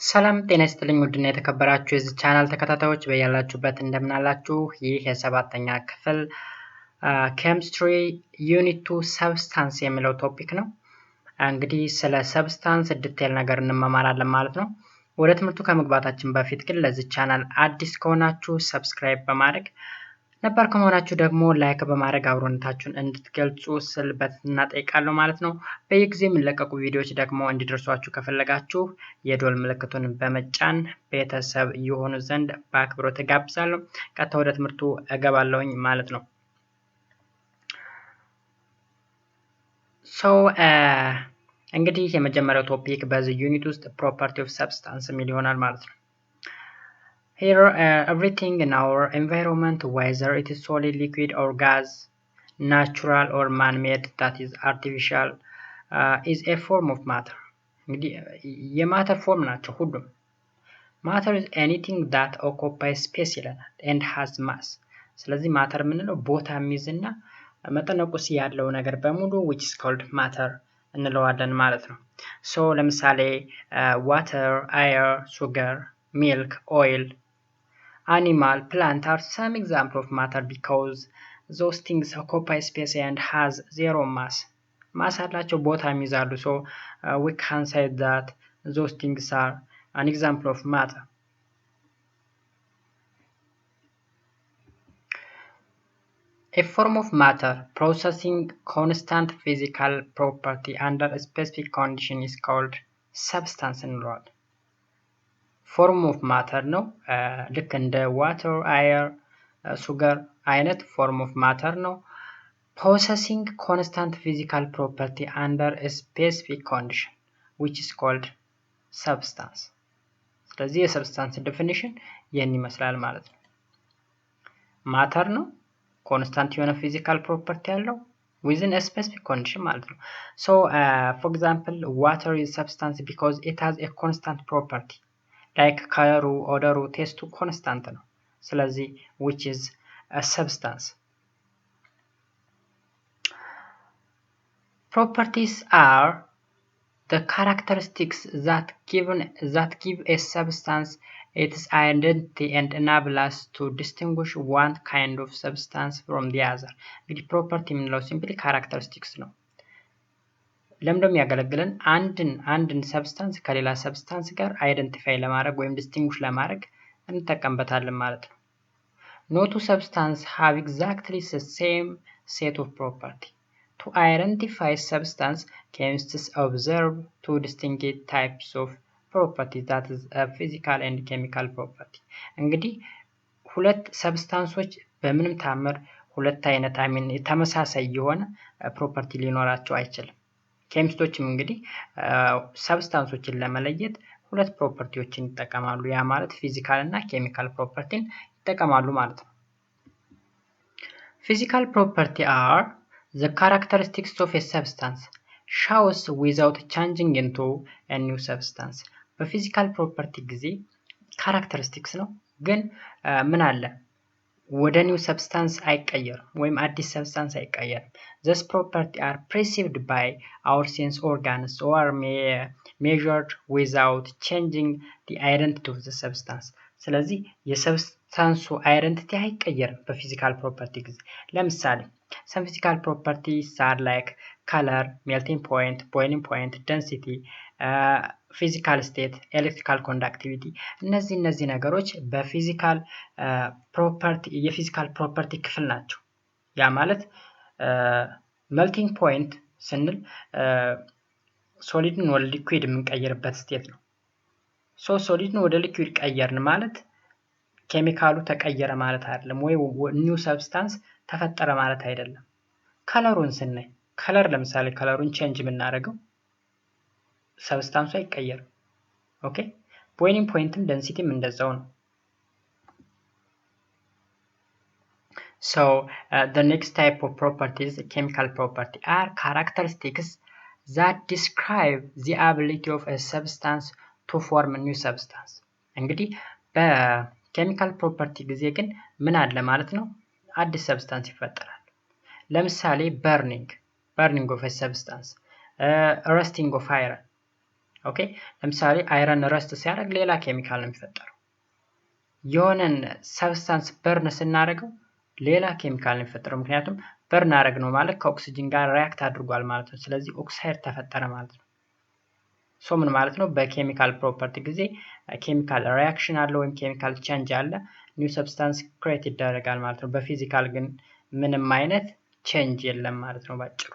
ሰላም ጤና ይስጥልኝ ውድና የተከበራችሁ የዚህ ቻናል ተከታታዮች በያላችሁበት እንደምን አላችሁ? ይህ የ7ኛ ክፍል ኬሚስትሪ ዩኒት 2 ሰብስታንስ የሚለው ቶፒክ ነው። እንግዲህ ስለ ሰብስታንስ ዲቴል ነገር እንማማራለን ማለት ነው። ወደ ትምህርቱ ከመግባታችን በፊት ግን ለዚህ ቻናል አዲስ ከሆናችሁ ሰብስክራይብ በማድረግ ነበር ከመሆናችሁ ደግሞ ላይክ በማድረግ አብሮነታችሁን እንድትገልጹ ስል በትህትና ጠይቃለሁ ማለት ነው። በየጊዜው የሚለቀቁ ቪዲዮዎች ደግሞ እንዲደርሷችሁ ከፈለጋችሁ የደወል ምልክቱን በመጫን ቤተሰብ ይሆኑ ዘንድ በአክብሮት እጋብዛለሁ። ቀጥታ ወደ ትምህርቱ እገባለሁኝ ማለት ነው። እንግዲህ የመጀመሪያው ቶፒክ በዚህ ዩኒት ውስጥ ፕሮፐርቲ ኦፍ ሰብስታንስ የሚል ይሆናል ማለት ነው። Here, everything in our environment, whether it is solid, liquid, or gas, natural or man-made, that is artificial, is a form of matter. የማተር ፎርም ናቸው ሁሉም። Matter is anything that occupies space and has mass. ስለዚህ ማተር የምንለው ቦታ የሚይዝና መጠነቁስ ያለው ነገር በሙሉ which is called matter እንለዋለን ማለት ነው። So ለምሳሌ water, air, sugar, milk, oil, animal, plant are some example of matter because those things occupy space and has zero mass. Mass አላቸው ቦታ የሚይዛሉ። So we can say that those things are an example of matter. A form of matter possessing constant physical property under a specific condition is called substance እንለዋለን። ፎርም ኦፍ ማተር ነው። ልክ እንደ ዋተር፣ አየር፣ ሱገር አይነት ፎርም ኦፍ ማተር ነው። possessing constant physical property under a specific condition which is called substance. ስለዚህ የሰብስታንስ ዴፊኒሽን ይህን ይመስላል ማለት ነው። ማተር ነው፣ ኮንስታንት የሆነ ፊዚካል ፕሮፐርቲ ያለው within a specific condition ማለት ነው። So for example, water is substance because it has a constant property. like color, odor, taste constant ነው። ስለዚህ which is a substance. Properties are the characteristics that give a substance its identity and enable us to distinguish one kind of substance from the other. እንግዲህ ፕሮፐርቲ የምንለው ሲምፕሊ ካራክተሪስቲክስ ነው። ለምንድነው የሚያገለግለን? አንድን ሰብስታንስ ከሌላ ሰብስታንስ ጋር አይደንቲፋይ ለማድረግ ወይም ዲስቲንጉሽ ለማድረግ እንጠቀምበታለን ማለት ነው። No two substances have exactly the same set of property. To identify substance, chemists observe two distinct types of property, that is a physical and chemical property. እንግዲህ ሁለት ሰብስታንሶች በምንም ታምር ሁለት አይነት ተመሳሳይ የሆነ ፕሮፐርቲ ሊኖራቸው አይችልም። ኬሚስቶችም እንግዲህ ሰብስታንሶችን ለመለየት ሁለት ፕሮፐርቲዎችን ይጠቀማሉ። ያ ማለት ፊዚካል እና ኬሚካል ፕሮፐርቲን ይጠቀማሉ ማለት ነው። Physical property are the characteristics of a substance shows without changing into a new substance. በፊዚካል ፕሮፐርቲ ጊዜ ካራክተሪስቲክስ ነው፣ ግን ምን አለ ወደ ኒው ሰብስታንስ አይቀየርም ወይም አዲስ ሰብስታንስ አይቀየርም። This property are perceived by our sense organs or measured without changing the identity of the substance. ስለዚህ የሰብስታንሱ አይደንቲቲ አይቀየርም በፊዚካል ፕሮፐርቲ ጊዜ። ለምሳሌ some physical properties are like color, melting point, boiling point, density, physical state, electrical conductivity. እነዚህ ነገሮች በፊዚካል ፕሮፐርቲ የፊዚካል ፕሮፐርቲ ክፍል ናቸው። ያ ማለት melting point ስንል ሶሊድን ወደ ሊኩዊድ የምንቀይርበት ስቴት ነው። ሶ ሶሊድን ወደ ሊኩዊድ ቀየርን ማለት ኬሚካሉ ተቀየረ ማለት አይደለም፣ ወይ ኒው ሰብስታንስ ተፈጠረ ማለት አይደለም። ከለሩን ስናይ ከለር ለምሳሌ ከለሩን ቼንጅ የምናደርገው ሰብስታንሱ አይቀየርም። ኦኬ ቦይሊንግ ፖይንትም ደንሲቲም እንደዛው ነው። So the next type of properties, chemical property, are characteristics that describe the ability of a substance to form a new substance. እንግዲህ በኬሚካል ፕሮፐርቲ ጊዜ ግን ምን አለ ማለት ነው? አዲስ ሰብስታንስ ይፈጠራል። ለምሳሌ burning of a substance, rusting of iron, ኦኬ ለምሳሌ አይረን ረስት ሲያደርግ ሌላ ኬሚካል ነው የሚፈጠረው። የሆነን ሰብስታንስ በርን ስናደርገው ሌላ ኬሚካል ነው የሚፈጠረው። ምክንያቱም በርን አደረግ ነው ማለት ከኦክሲጅን ጋር ሪያክት አድርጓል ማለት ነው። ስለዚህ ኦክሳይድ ተፈጠረ ማለት ነው። ሶ ምን ማለት ነው? በኬሚካል ፕሮፐርቲ ጊዜ ኬሚካል ሪያክሽን አለ ወይም ኬሚካል ቼንጅ አለ፣ ኒው ሰብስታንስ ክሬት ይደረጋል ማለት ነው። በፊዚካል ግን ምንም አይነት ቼንጅ የለም ማለት ነው ባጭሩ።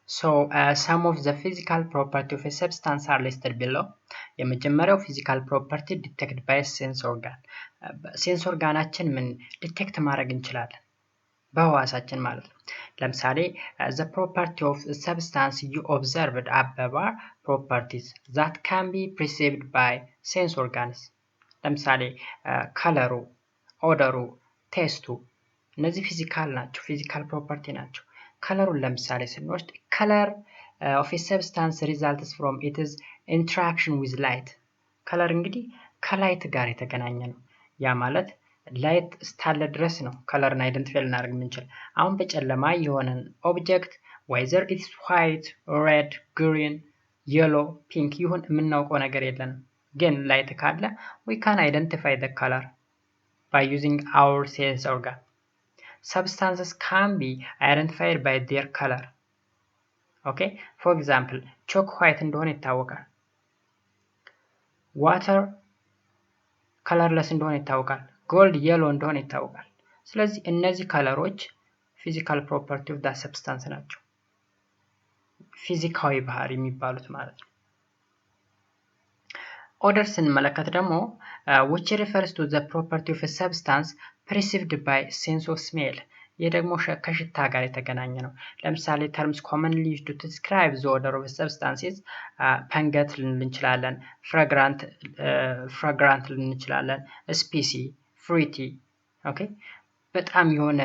So some of the physical property of a substance are listed below. የመጀመሪያው ፊዚካል ፕሮፐርቲ ዲቴክት ባይ ሴንስ ኦርጋን። ሴንስ ኦርጋናችን ምን ዲቴክት ማድረግ እንችላለን? በህዋሳችን ማለት ነው። ለምሳሌ the property of a substance you observed above are properties that can be perceived by sense organs. ለምሳሌ ከለሩ፣ ኦደሩ፣ ቴስቱ እነዚህ ፊዚካል ናቸው፣ ፊዚካል ፕሮፐርቲ ናቸው። ከለሩን ለምሳሌ ስንወስድ color of a substance results from its interaction with light. ከለር እንግዲህ ከላይት ጋር የተገናኘ ነው። ያ ማለት ላይት ስታለ ድረስ ነው ከለርን አይደንቲፋይ ልናደርግ የምንችል። አሁን በጨለማ የሆነን ኦብጀክት whether it's white, red, green, yellow, pink ይሁን የምናውቀው ነገር የለንም። ግን ላይት ካለ we can identify the color by using our sense organ. Substances can be identified by their color. Okay, for example, chalk white እንደሆነ ይታወቃል። water colorless እንደሆነ ይታወቃል። gold yellow እንደሆነ ይታወቃል። ስለዚህ እነዚህ ከለሮች physical property of that substance ናቸው። ፊዚካዊ ባህሪ የሚባሉት ማለት ነው። ኦደር ስንመለከት ደግሞ which refers to the property of a substance perceived by sense of smell. ይህ ደግሞ ከሽታ ጋር የተገናኘ ነው። ለምሳሌ terms commonly used to describe the odor of substances pungent ልንል እንችላለን፣ fragrant ልንል እንችላለን፣ spicy, fruity. ኦኬ በጣም የሆነ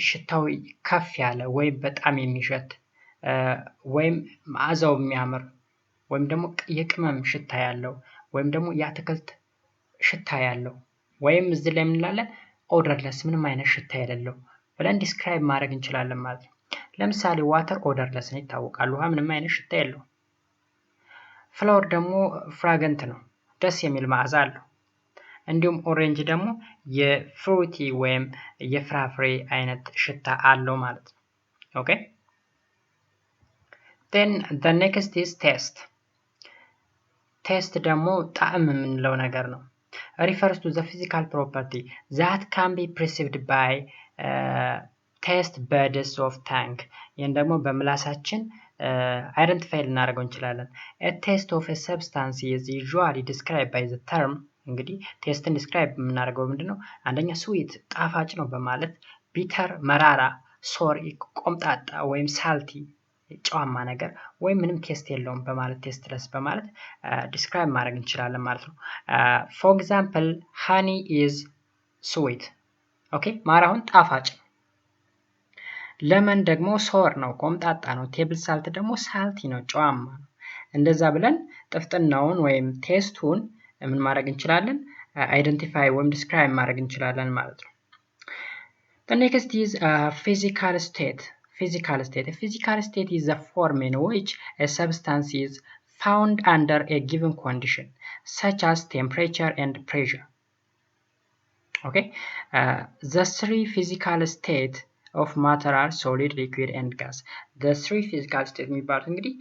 ሽታው ከፍ ያለ ወይም በጣም የሚሸት ወይም መዓዛው የሚያምር ወይም ደግሞ የቅመም ሽታ ያለው ወይም ደግሞ የአትክልት ሽታ ያለው ወይም እዚህ ላይ ምን እንላለን? ኦደርለስ ምንም አይነት ሽታ የሌለው ብለን ዲስክራይብ ማድረግ እንችላለን ማለት ነው። ለምሳሌ ዋተር ኦደርለስ ነው ይታወቃል። ውሃ ምንም አይነት ሽታ የለው። ፍላወር ደግሞ ፍራግረንት ነው፣ ደስ የሚል መዓዛ አለው። እንዲሁም ኦሬንጅ ደግሞ የፍሩቲ ወይም የፍራፍሬ አይነት ሽታ አለው ማለት ነው። ኦኬ then the next is taste. ቴስት ደግሞ ጣዕም የምንለው ነገር ነው። refers to the physical property that can be perceived by taste buds of tongue. ይህን ደግሞ በምላሳችን አይደንቲፋይ ልናደርገው እንችላለን። a taste of a substance is usually described by the term. እንግዲህ ቴስትን ዲስክራይብ የምናደርገው ምንድነው? አንደኛ ስዊት ጣፋጭ ነው በማለት፣ ቢተር መራራ፣ ሶር ቆምጣጣ ወይም ሳልቲ ጨዋማ ነገር ወይም ምንም ቴስት የለውም በማለት ቴስትለስ በማለት ዲስክራይብ ማድረግ እንችላለን ማለት ነው። for example honey is sweet. ኦኬ ማር አሁን ጣፋጭ ነው። ለመን ደግሞ ሶር ነው ቆምጣጣ ነው። ቴብል ሳልት ደግሞ ሳልቲ ነው ጨዋማ ነው። እንደዛ ብለን ጥፍጥናውን ወይም ቴስቱን ምን ማድረግ እንችላለን? አይደንቲፋይ ወይም ዲስክራይብ ማድረግ እንችላለን ማለት ነው። the next is physical state. Physical state. A physical state is the form in which a substance is found under a given condition, such as temperature and pressure. Okay. The three physical states of matter are solid, liquid, and gas. The three physical states የሚባሉት እንግዲህ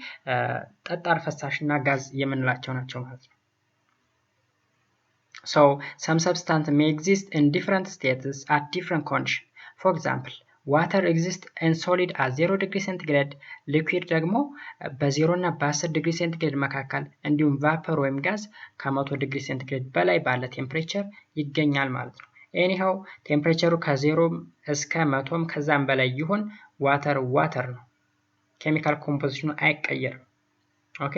ጠጣር፣ ፈሳሽና ጋዝ የምንላቸው ናቸው ማለት ነው። So some substance may exist in different states at different conditions. For example, water exists in solid at 0 degree centigrade, liquid ደግሞ በ0 እና በ10 ዲግሪ ሴንቲግሬድ መካከል፣ እንዲሁም ቫፐር ወይም ጋዝ ከ100 ዲግሪ ሴንቲግሬድ በላይ ባለ ቴምፕሬቸር ይገኛል ማለት ነው። ኤኒሃው ቴምፕሬቸሩ ከ0 እስከ 100 ከዛም በላይ ይሁን ዋተር ነው። ኬሚካል ኮምፖዚሽኑ አይቀየርም። ኦኬ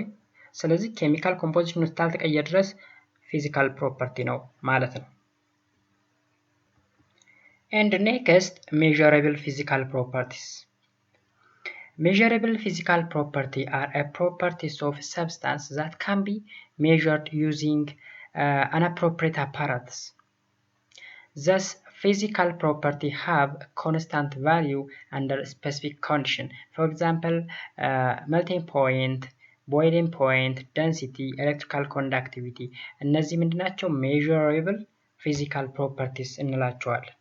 ስለዚህ ኬሚካል ኮምፖዚሽኑ እስካልተቀየረ ድረስ ፊዚካል ፕሮፐርቲ ነው ማለት ነው። And next, measurable physical properties. Measurable physical property are a properties of substance that can be measured using an appropriate apparatus. Thus, physical property have a constant value under specific condition. For example, melting point, boiling point, density, electrical conductivity. እነዚህ ምንድናቸው? measurable physical properties እንላቸዋለን።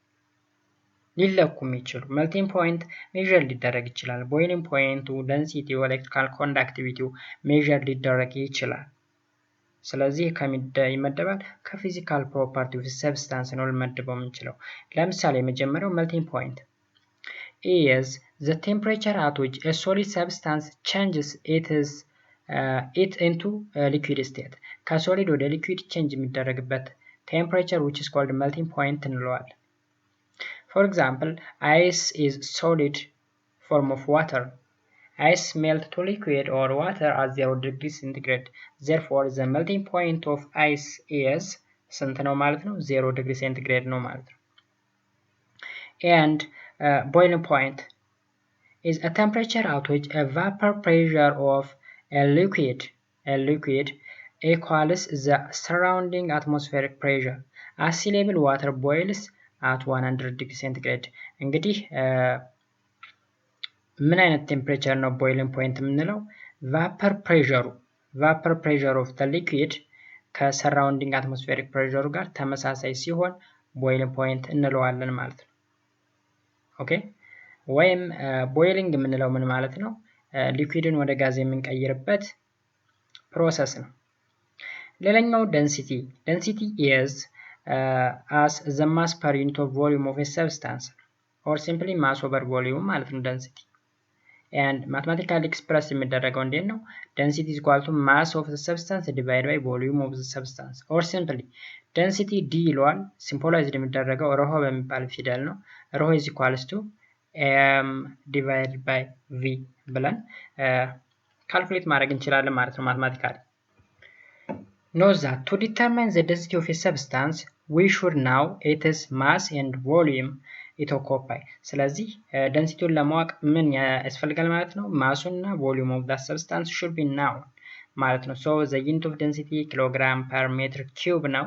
ሊለኩ የሚችሉ melting point measure ሊደረግ ይችላል። boiling point, density, electrical conductivity measure ሊደረግ ይችላል። ስለዚህ ይመደባል ከፊዚካል ፕሮፐርቲ ኦፍ ሰብስታንስ ነው ልመድበው የምንችለው። ለምሳሌ የመጀመሪያው melting point is the temperature at which a solid substance changes it into a liquid state. ከሶሊድ ወደ ሊኩዊድ ቼንጅ የሚደረግበት temperature which is called melting point እንለዋለን። For example, ice is solid form of water. Ice melt to liquid or water at 0 degrees centigrade. Therefore, the melting point of ice is ስንት ነው ማለት ነው? 0 degree centigrade ነው ማለት ነው። And boiling point is a temperature at which a vapor pressure of a liquid equals the surrounding atmospheric pressure. As sea level water boils at 100 degree centigrade. እንግዲህ ምን አይነት ቴምፕሬቸር ነው ቦይሊንግ ፖይንት የምንለው? ቫፐር ፕሬሸር ኦፍ ዘ ሊኩዊድ ከሰራውንዲንግ አትሞስፌሪክ ፕሬሸሩ ጋር ተመሳሳይ ሲሆን ቦይሊንግ ፖይንት እንለዋለን ማለት ነው። ኦኬ። ወይም ቦይሊንግ የምንለው ምን ማለት ነው? ሊኩዊድን ወደ ጋዝ የምንቀይርበት ፕሮሰስ ነው። ሌላኛው ደንሲቲ is as the mass per unit of volume of a substance or simply mass over volume ማለት ነው density. And mathematically expressed የሚደረገው እንዴት ነው? density is equal to mass of the substance divided by volume of the substance or simply density d ይለዋል። ሲምቦላይዝድ የሚደረገው ረሆ በሚባል ፊደል ነው። ረሆ is equals to m divided by v ብለን ካልኩሌት ማድረግ እንችላለን ማለት ነው mathematically. Note that to determine the density of a substance we should know its mass and volume it occupies. ስለዚህ ደንሲቲውን ለማወቅ ምን ያስፈልጋል ማለት ነው? ማሱና ቮሊዩም ኦፍ that substance should be known ማለት ነው። so the unit of density kilogram per meter cube ነው።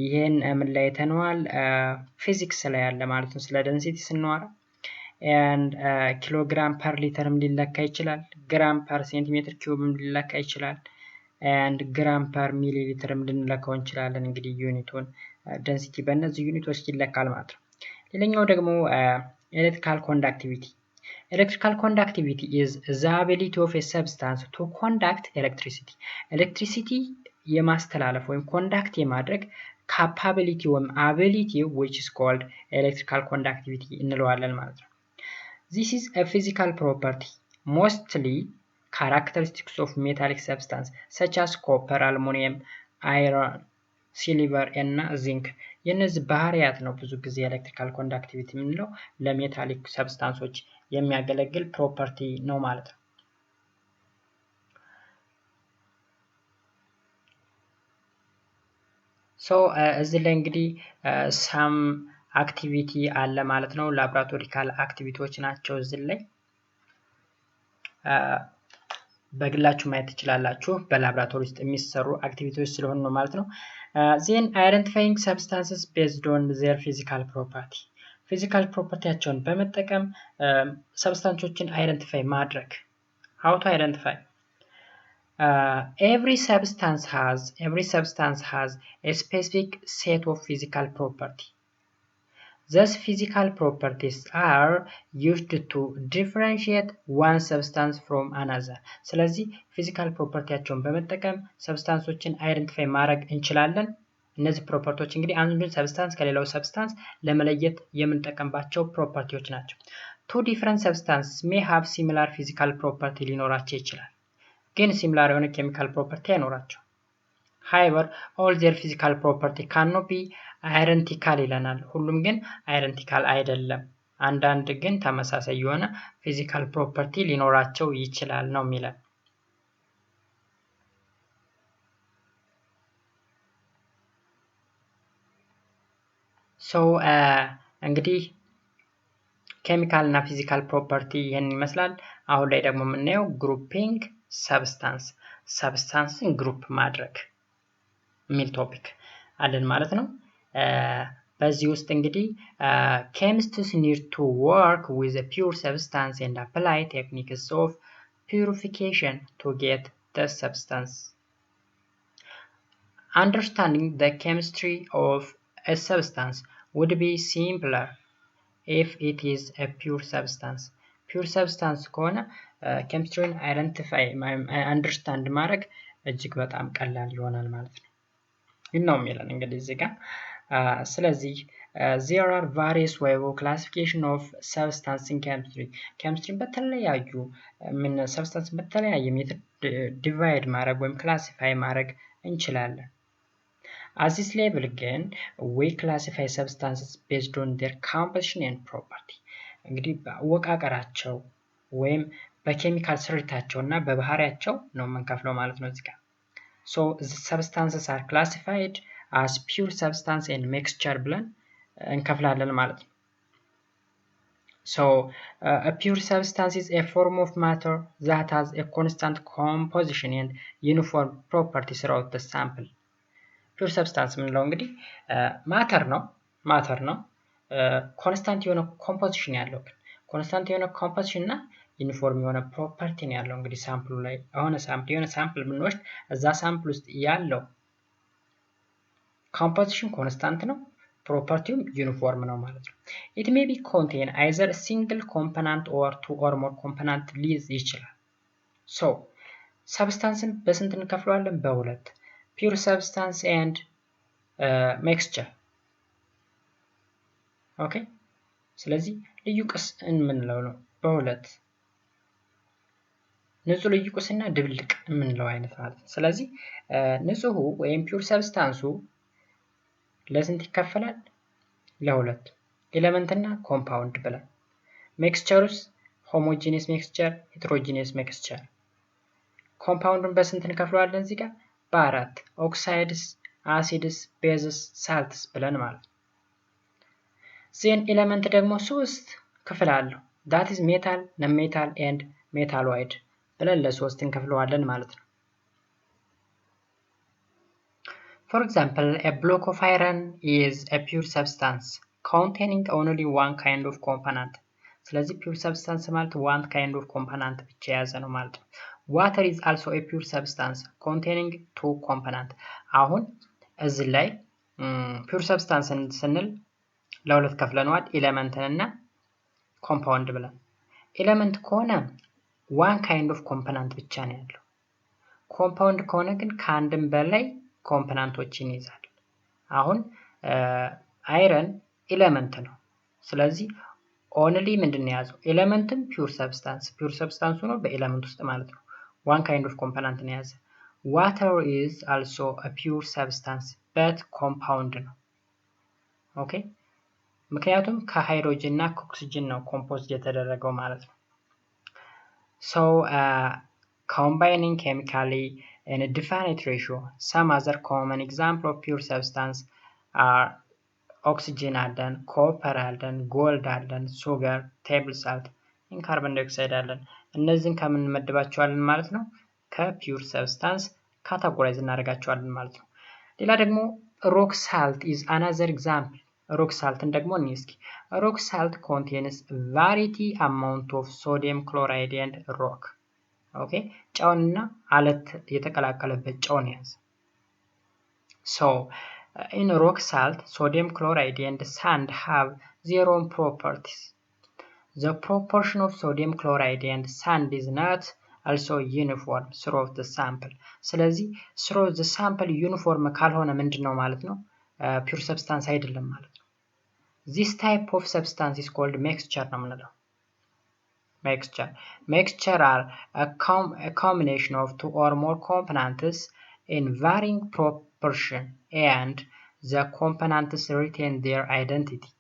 ይሄን ምን ላይ ተነዋል? ፊዚክስ ላይ ያለ ማለት ነው ስለ ደንሲቲ ስናወራ። and kilogram per literም ሊለካ ይችላል። ግራም per centimeter cubeም ሊለካ ይችላል። and gram per milliliterም ልንለካው እንችላለን። እንግዲህ ዩኒቱን ደንሲቲ በእነዚህ ዩኒቶች ይለካል ማለት ነው። ሌላኛው ደግሞ ኤሌክትሪካል ኮንዳክቲቪቲ is the ability of a substance to conduct electricity. ኤሌክትሪሲቲ የማስተላለፍ ወይም ኮንዳክት የማድረግ ካፓቢሊቲ ወይም አቢሊቲ which is called electrical conductivity እንለዋለን ማለት ነው። this is a physical property mostly characteristics of metallic substance such as copper, aluminum, iron, silver እና zinc. የነዚህ ባህሪያት ነው ብዙ ጊዜ ኤሌክትሪካል ኮንዳክቲቪቲ የምንለው ለሜታሊክ ሰብስታንሶች የሚያገለግል ፕሮፐርቲ ነው ማለት ነው። ሶ እዚህ ላይ እንግዲህ ሳም አክቲቪቲ አለ ማለት ነው። ላብራቶሪካል አክቲቪቲዎች ናቸው እዚህ ላይ በግላችሁ ማየት ትችላላችሁ። በላብራቶሪ ውስጥ የሚሰሩ አክቲቪቲዎች ስለሆኑ ነው ማለት ነው። then identifying substances based on their physical property ፊዚካል ፕሮፐርቲያቸውን በመጠቀም ሰብስታንሶችን አይደንቲፋይ ማድረግ how to identify every substance has a specific set of physical property. Thus physical properties are used to differentiate one substance from another. ስለዚህ ፊዚካል ፕሮፐርቲያቸውን በመጠቀም ሰብስታንሶችን አይደንቲፋይ ማድረግ እንችላለን። እነዚህ ፕሮፐርቲዎች እንግዲህ አንዱን ሰብስታንስ ከሌላው ሰብስታንስ ለመለየት የምንጠቀምባቸው ፕሮፐርቲዎች ናቸው። two different substances may have similar physical property ሊኖራቸው ይችላል፣ ግን ሲሚላር የሆነ ኬሚካል ፕሮፐርቲ አይኖራቸው። however all their physical property cannot be identical ይለናል። ሁሉም ግን አይደንቲካል አይደለም። አንዳንድ ግን ተመሳሳይ የሆነ ፊዚካል ፕሮፐርቲ ሊኖራቸው ይችላል ነው የሚለን። ሶ እንግዲህ ኬሚካል እና ፊዚካል ፕሮፐርቲ ይሄን ይመስላል። አሁን ላይ ደግሞ የምናየው ግሩፒንግ ሰብስታንስን ግሩፕ ማድረግ የሚል ቶፒክ አለን ማለት ነው። በዚህ ውስጥ እንግዲህ chemists need to work with a pure substance and apply techniques of purification to get the substance. Understanding the chemistry of a substance would be simpler if it is a pure substance. Pure substance ከሆነ ኬሚስትሪን አይደንቲፋይ አንደርስታንድ ማድረግ እጅግ በጣም ቀላል ይሆናል ማለት ነው። ይህ ነው የሚለን እንግዲህ እዚህ ጋር ስለዚህ there are various ways of classification of substance in chemistry. ኬሚስትሪን በተለያዩ ሰብስታንስ በተለያየ ሜትድ ዲቫይድ ማድረግ ወይም ክላሲፋይ ማድረግ እንችላለን። At this level again, we classify substances based on their composition and property. እንግዲህ በአወቃቀራቸው ወይም በኬሚካል ስሪታቸው እና በባህሪያቸው ነው የምንከፍለው ማለት ነው እዚህ ጋር። So the substances are classified as pure substance and mixture ብለን እንከፍላለን ማለት ነው። So a pure substance is a form of matter that has a constant composition and uniform property throughout the sample. ፒውር ሰብስታንስ የምንለው እንግዲህ ማተር ነው ኮንስታንት የሆነ ኮምፖዚሽን ያለው ኮንስታንት የሆነ ኮምፖዚሽን እና ዩኒፎርም የሆነ ፕሮፐርቲ ነው ያለው። እንግዲህ ሳምፕሉ ላይ የሆነ ሳምፕል ብንወስድ እዛ ሳምፕል ውስጥ ያለው ኮምፖዚሽን ኮንስታንት ነው፣ ፕሮፐርቲውም ዩኒፎርም ነው ማለት ነው። ኢት ሜይ ቢ ኮንቴን አይዘር ሲንግል ኮምፖናንት ኦር ቱ ኦር ሞር ኮምፖናንት ሊይዝ ይችላል። ሶ ሰብስታንስን በስንት እንከፍለዋለን? በሁለት pure substance and mixture. Okay? ስለዚህ ልዩ ቁስ የምንለው ነው በሁለት ንጹህ ልዩ ቁስና ድብልቅ የምንለው አይነት ማለት ነው። ስለዚህ ንጹሁ ወይም ፒውር ሰብስታንሱ ለስንት ይከፈላል? ለሁለት ኤሌመንት እና ኮምፓውንድ ብለን። ሚክስቸሩስ homogeneous mixture, heterogeneous mixture. ኮምፓውንዱን በስንት እንከፍለዋለን እዚህ ጋር? በአራት ኦክሳይድስ፣ አሲድስ፣ ቤዝስ፣ ሳልትስ ብለን ማለት ነው። ዜን ኤሌመንት ደግሞ ሶስት ክፍል አለው። that is metal, non-metal and metalloid ብለን ለሶስት እንከፍለዋለን ማለት ነው። For example, a block of iron is a pure substance containing only one kind of component. ስለዚህ pure substance ማለት one kind of component ብቻ የያዘ ነው ማለት ነው። Water is also a pure substance containing two components. አሁን እዚህ ላይ pure substance ስንል ለሁለት ከፍለነዋል፣ ኤሌመንትን እና ኮምፓውንድ ብለን። ኤሌመንት ከሆነ one kind of component ብቻ ነው ያለው። ኮምፓውንድ ከሆነ ግን ከአንድም በላይ ኮምፖናንቶችን ይይዛል። አሁን አይረን ኤሌመንት ነው። ስለዚህ ኦንሊ ምንድነው የያዘው? ኤሌመንትም ፒውር ሰብስታንስ ነው በኤሌመንት ውስጥ ማለት ነው። one kind of component ነው የያዘ። water is also a pure substance but compound ነው። ኦኬ ምክንያቱም ከሃይድሮጅን እና ከኦክሲጅን ነው ኮምፖዝድ የተደረገው ማለት ነው። so combining chemically in a definite ratio. Some other common example of pure substance are oxygen አለን፣ ኮፐር አለን፣ ጎልድ አለን፣ ሱገር፣ ቴብል ሳልት፣ ካርቦን ዳይኦክሳይድ አለን። እነዚህን ከምን እንመድባቸዋለን ማለት ነው? ከፒውር ሰብስታንስ ካታጎራይዝ እናደርጋቸዋለን ማለት ነው። ሌላ ደግሞ ሮክ ሳልት is another example. ሮክ ሳልትን ደግሞ እንይ እስኪ። ሮክ ሳልት contains variety amount of sodium chloride and rock. ኦኬ ጨውንና አለት የተቀላቀለበት ጨውን ያዝ። so in rock salt, sodium chloride and sand have their own properties. The proportion of sodium chloride and sand is not also uniform throughout the sample. ስለዚህ throughout the sample uniform ካልሆነ ምንድነው ማለት ነው? pure substance አይደለም ማለት ነው። This type of substance is called mixture ነው የምንለው። Mixture are a combination of two or more components in varying proportion and the components retain their identity.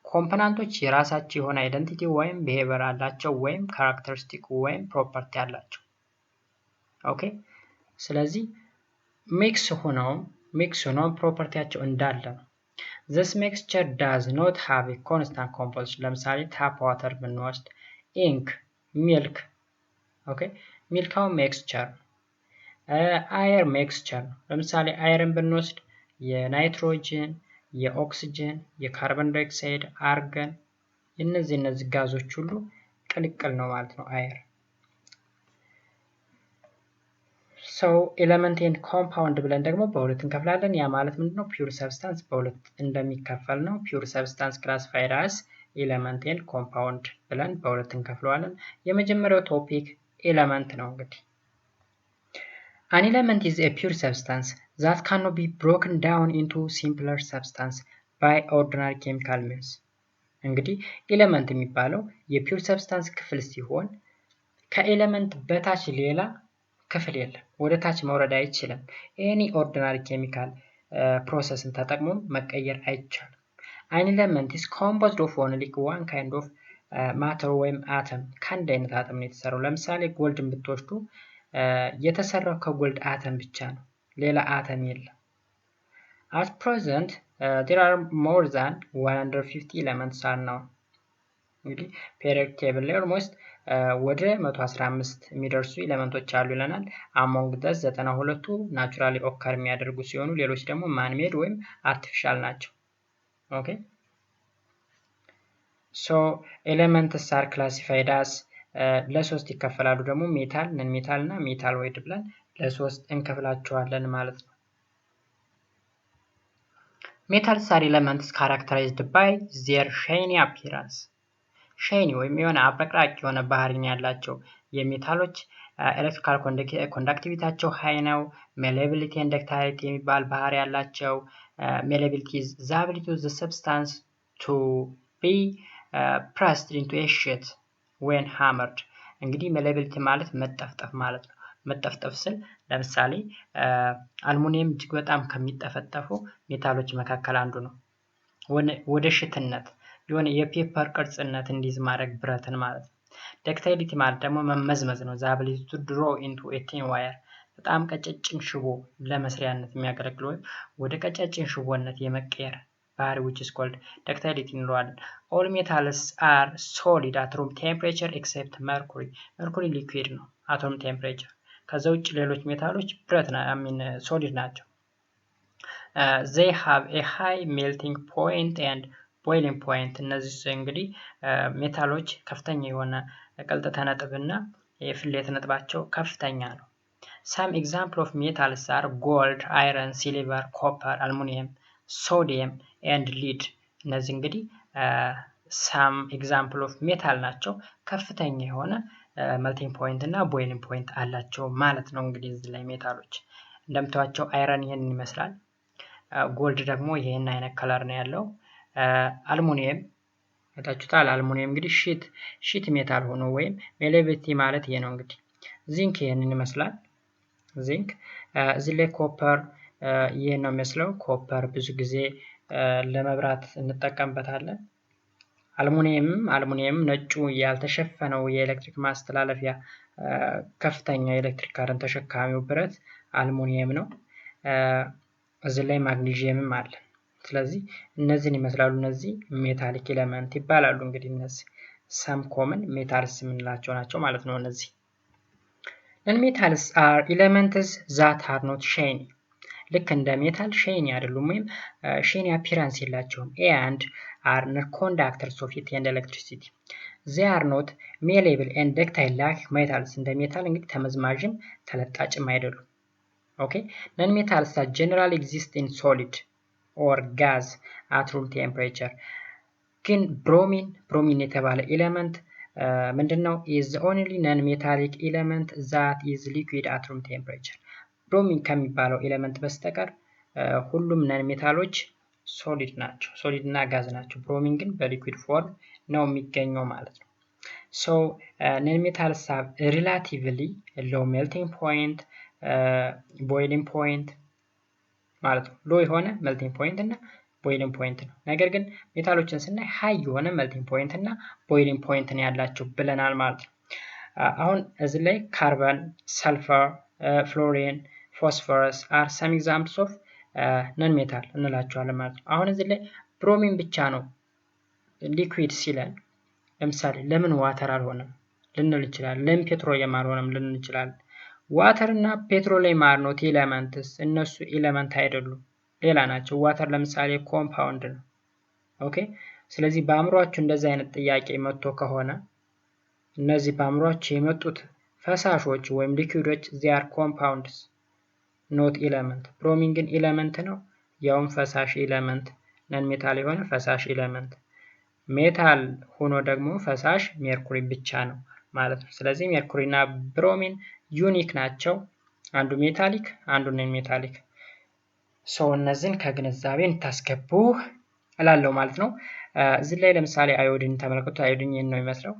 ኮምፖናንቶች የራሳቸው የሆነ አይደንቲቲ ወይም ቢሄቪየር አላቸው ወይም ካራክተሪስቲክ ወይም ፕሮፐርቲ አላቸው። ኦኬ ስለዚህ ሚክስ ሆነው ፕሮፐርቲያቸው እንዳለ ነው። This mixture does not have a constant composition. ለምሳሌ ታፕ ዋተር ብንወስድ፣ ኢንክ፣ ሚልክ ኦኬ ሚልካው ሚክስቸር አይር ሚክስቸር። ለምሳሌ አይረን ብንወስድ የናይትሮጅን፣ የኦክሲጅን፣ የካርቦን ዳይኦክሳይድ፣ አርገን እነዚህ ጋዞች ሁሉ ቅልቅል ነው ማለት ነው አየር። ሰው ኤሌመንት ኤንድ ኮምፓውንድ ብለን ደግሞ በሁለት እንከፍላለን። ያ ማለት ምንድነው? ፒውር ሰብስታንስ በሁለት እንደሚከፈል ነው። ፒውር ሰብስታንስ ክላሲፋይድ አስ ኤሌመንት ኤንድ ኮምፓውንድ ብለን በሁለት እንከፍለዋለን። የመጀመሪያው ቶፒክ ኤሌመንት ነው። እንግዲህ an element is a pure substance that cannot be broken down into simpler substance by ordinary chemical means። እንግዲህ ኤሌመንት የሚባለው የፒውር ሰብስታንስ ክፍል ሲሆን ከኤሌመንት በታች ሌላ ክፍል የለም። ወደ ታች መውረድ አይችልም። ኤኒ ኦርዲናሪ ኬሚካል ፕሮሰስን ተጠቅሞ መቀየር አይቻልም። an element is composed of only one kind of matter ወይም አተም ከአንድ አይነት አተም ነው የተሰራው። ለምሳሌ ጎልድን ብትወስዱ የተሰራው ከጎልድ አተም ብቻ ነው፣ ሌላ አተም የለም። at present there are more than 150 elements are known። እንግዲህ periodic table ላይ almost ወደ 115 የሚደርሱ ኤሌመንቶች አሉ ይለናል። among those 92ቱ ናቹራሊ ኦከር የሚያደርጉ ሲሆኑ ሌሎች ደግሞ ማን ሜድ ወይም አርቲፊሻል ናቸው። ኦኬ ሶ ኤሌመንትስ አር ክላሲፋይድ አስ ለሶስት ይከፈላሉ። ደግሞ ሜታል፣ ነን ሜታል እና ሜታሎይድ ብለን ለሶስት እንከፍላቸዋለን ማለት ነው። ሜታልስ አር ኤሌመንትስ ካራክተራይዝድ ባይ ዜር ሻይኒ አፒራንስ። ሻይኒ ወይም የሆነ አብረቅራቂ የሆነ ባህሪን ያላቸው የሜታሎች ኤሌክትሪካል ኮንዳክቲቪቲያቸው ሃይ ነው። ሜሌቢሊቲ ኤንድ ዳክታይሊቲ የሚባል ባህሪ ያላቸው። ሜሌቢሊቲ ኢዝ ዘ አቢሊቲ ኦፍ ዘ ሰብስታንስ ቱ ቢ pressed into a sheet when hammered። እንግዲህ ሜሌቢሊቲ ማለት መጠፍጠፍ ማለት ነው። መጠፍጠፍ ስል ለምሳሌ አልሙኒየም እጅግ በጣም ከሚጠፈጠፉ ሜታሎች መካከል አንዱ ነው። ወደ ሽትነት የሆነ የፔፐር ቅርጽነት እንዲይዝ ማድረግ ብረትን ማለት ነው። ዳክታይሊቲ ማለት ደግሞ መመዝመዝ ነው። the ability to draw into a thin wire በጣም ቀጫጭን ሽቦ ለመስሪያነት የሚያገለግል ወይም ወደ ቀጫጭን ሽቦነት የመቀየር ባህሪ which is called ductility እንለዋለን። all metals are solid at room temperature except mercury። mercury liquid ነው at room temperature። ከዛ ውጭ ሌሎች ሜታሎች ብረት ሶሊድ ናቸው። they have a high melting point and boiling point። እነዚህ እንግዲህ ሜታሎች ከፍተኛ የሆነ ቅልጥተ ነጥብና የፍሌት ነጥባቸው ከፍተኛ ነው። some example of metals are gold, iron, silver, copper, aluminum, sodium and lead። እነዚህ እንግዲህ some example of metal ናቸው። ከፍተኛ የሆነ melting point እና boiling point አላቸው ማለት ነው። እንግዲህ እዚህ ላይ ሜታሎች እንደምታዩቸው አይረን ይሄንን ይመስላል። ጎልድ ደግሞ ይሄን አይነት ከለር ነው ያለው። አልሙኒየም ታችሁታል። አልሙኒየም እንግዲህ ሺት ሜታል ሆኖ ወይም ሜሌቢሊቲ ማለት ይሄ ነው። እንግዲህ ዚንክ ይሄንን ይመስላል። ዚንክ እዚህ ላይ ኮፐር ይሄ ነው የሚመስለው። ኮፐር ብዙ ጊዜ ለመብራት እንጠቀምበታለን። አልሙኒየም ነጩ ያልተሸፈነው የኤሌክትሪክ ማስተላለፊያ ከፍተኛ የኤሌክትሪክ ካረንት ተሸካሚው ብረት አልሙኒየም ነው። እዚህ ላይ ማግኒዥየምም አለ። ስለዚህ እነዚህን ይመስላሉ። እነዚህ ሜታሊክ ኤሌመንት ይባላሉ። እንግዲህ እነዚህ ሰም ኮመን ሜታልስ የምንላቸው ናቸው ማለት ነው። እነዚህ ነን ሜታልስ አር ኤሌመንትስ ዛት አር ኖት ሻይኒ። ልክ እንደ ሜታል ሻይኒ አይደሉም ወይም ሻይኒ አፒራንስ የላቸውም። ኤንድ አር ኖት ኮንዳክተርስ ኦፍ ሂት ኤንድ ኤሌክትሪሲቲ። they are not malleable and ductile like metals። እንደ ሜታል እንግዲህ ተመዝማዥም ተለጣጭም አይደሉም። ኦኬ ነን ሜታልስ that generally exist in solid or gas at room temperature። ግን ብሮሚን የተባለ ኤሌመንት ምንድነው? is the only non-metallic element that is liquid at room temperature። ብሮሚን ከሚባለው ኤሌመንት በስተቀር ሁሉም ነን ሜታሎች ሶሊድ ናቸው፣ ሶሊድ እና ጋዝ ናቸው። ብሮሚን ግን በሊኩዊድ ፎርም ነው የሚገኘው ማለት ነው። so non-metals have relatively low melting point, boiling point ማለት ነው። ሎ የሆነ melting point እና boiling point ነው። ነገር ግን ሜታሎችን ስናይ ሃይ የሆነ melting point እና boiling point ነው ያላቸው ብለናል ማለት ነው። አሁን እዚህ ላይ ካርበን፣ ሰልፈር፣ ፍሎሪን፣ ፎስፎረስ are some examples of non metal እንላቸዋለን ማለት ነው። አሁን እዚህ ላይ ብሮሚን ብቻ ነው ሊኩዊድ ሲለን ለምሳሌ ለምን ዋተር አልሆነም ልንል እንችላለን። ለምን ፔትሮሊየም አልሆነም ልንል እንችላለን። ዋተር እና ፔትሮሊየም are not elements። እነሱ ኤሌመንት አይደሉም። ሌላ ናቸው። ዋተር ለምሳሌ ኮምፓውንድ ነው። ኦኬ ስለዚህ በአእምሯችሁ እንደዚህ አይነት ጥያቄ መጥቶ ከሆነ እነዚህ በአእምሯችሁ የመጡት ፈሳሾች ወይም ሊኩዊዶች they are compounds not element። ብሮሚን ግን ኤሌመንት ነው፣ ያውም ፈሳሽ ኤሌመንት፣ ነን ሜታል የሆነ ፈሳሽ ኤሌመንት። ሜታል ሆኖ ደግሞ ፈሳሽ ሜርኩሪ ብቻ ነው ማለት ነው። ስለዚህ ሜርኩሪ እና ብሮሚን ዩኒክ ናቸው። አንዱ ሜታሊክ አንዱ ነን ሜታሊክ። እነዚህን ከግንዛቤ እንታስገቡ እላለሁ ማለት ነው። እዚህ ላይ ለምሳሌ አዮዲን ተመልከቱ። አዮዲን ይህን ነው የሚመስለው።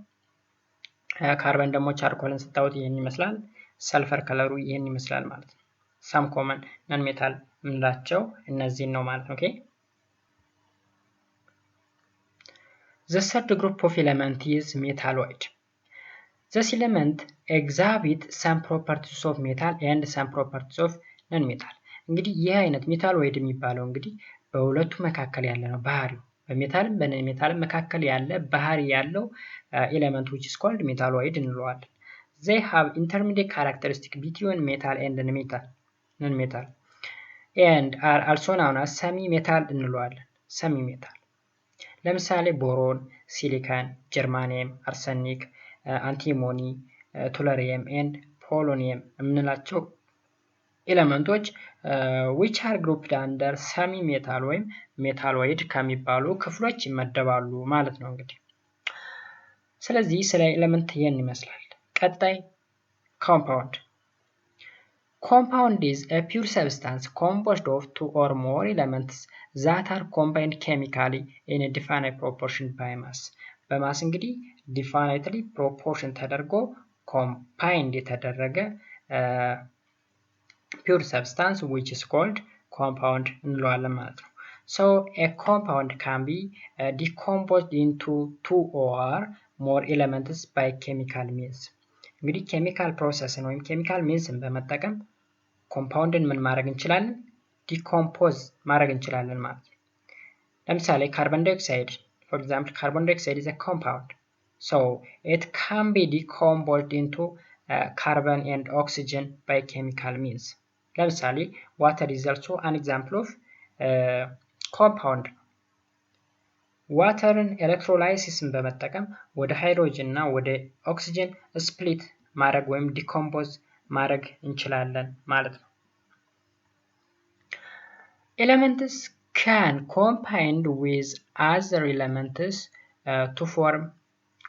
ካርበን ደግሞ ቻርኮልን ስታዩት ይህን ይመስላል። ሰልፈር ከለሩ ይህን ይመስላል ማለት ነው። ሳም ኮመን ነን ሜታል የምንላቸው እነዚህን ነው ማለት ነው። ኦኬ The third group of element is metalloid. This element exhibit some properties of metal and some properties of non-metal. እንግዲህ ይህ አይነት ሜታሎይድ የሚባለው እንግዲህ በሁለቱ መካከል ያለ ነው ባህሪው። በሜታልም በነን ሜታልም መካከል ያለ ባህሪ ያለው ኤሌመንት which is called metalloid እንለዋለን። They have intermediate characteristic between metal and non-metal and are also known as semi-metal እንለዋለን። semi-metal ለምሳሌ ቦሮን፣ ሲሊካን፣ ጀርማኒየም፣ አርሰኒክ፣ አንቲሞኒ፣ ቱለሪየም ኤንድ ፖሎኒየም የምንላቸው ኤሌመንቶች which are grouped under semi-metal ወይም ሜታሎይድ ከሚባሉ ክፍሎች ይመደባሉ ማለት ነው እንግዲህ። ስለዚህ ስለ ኤሌመንት ይህን ይመስላል። ቀጣይ compound. Compound is a pure substance composed of two or more elements that are combined chemically in a definite proportion by mass. በማስ እንግዲህ definitely proportion ተደርጎ combined የተደረገ pure substance which is called compound እንለዋለን ማለት ነው። So a compound can be decomposed into two or more elements by chemical means. እንግዲህ ኬሚካል ፕሮሰስን ወይም ኬሚካል ሚንስን በመጠቀም ኮምፓውንድን ምን ማድረግ እንችላለን? ዲኮምፖዝ ማድረግ እንችላለን ማለት ነው። ለምሳሌ ካርቦን ዳይኦክሳይድ for example carbon dioxide is a compound, so it can be decomposed into carbon and oxygen by chemical means. ለምሳሌ water is also an example of compound. ዋተርን ኤሌክትሮላይሲስን በመጠቀም ወደ ሃይድሮጅን እና ወደ ኦክሲጅን ስፕሊት ማድረግ ወይም ዲኮምፖዝ ማድረግ እንችላለን ማለት ነው። Elements can combine with other elements to form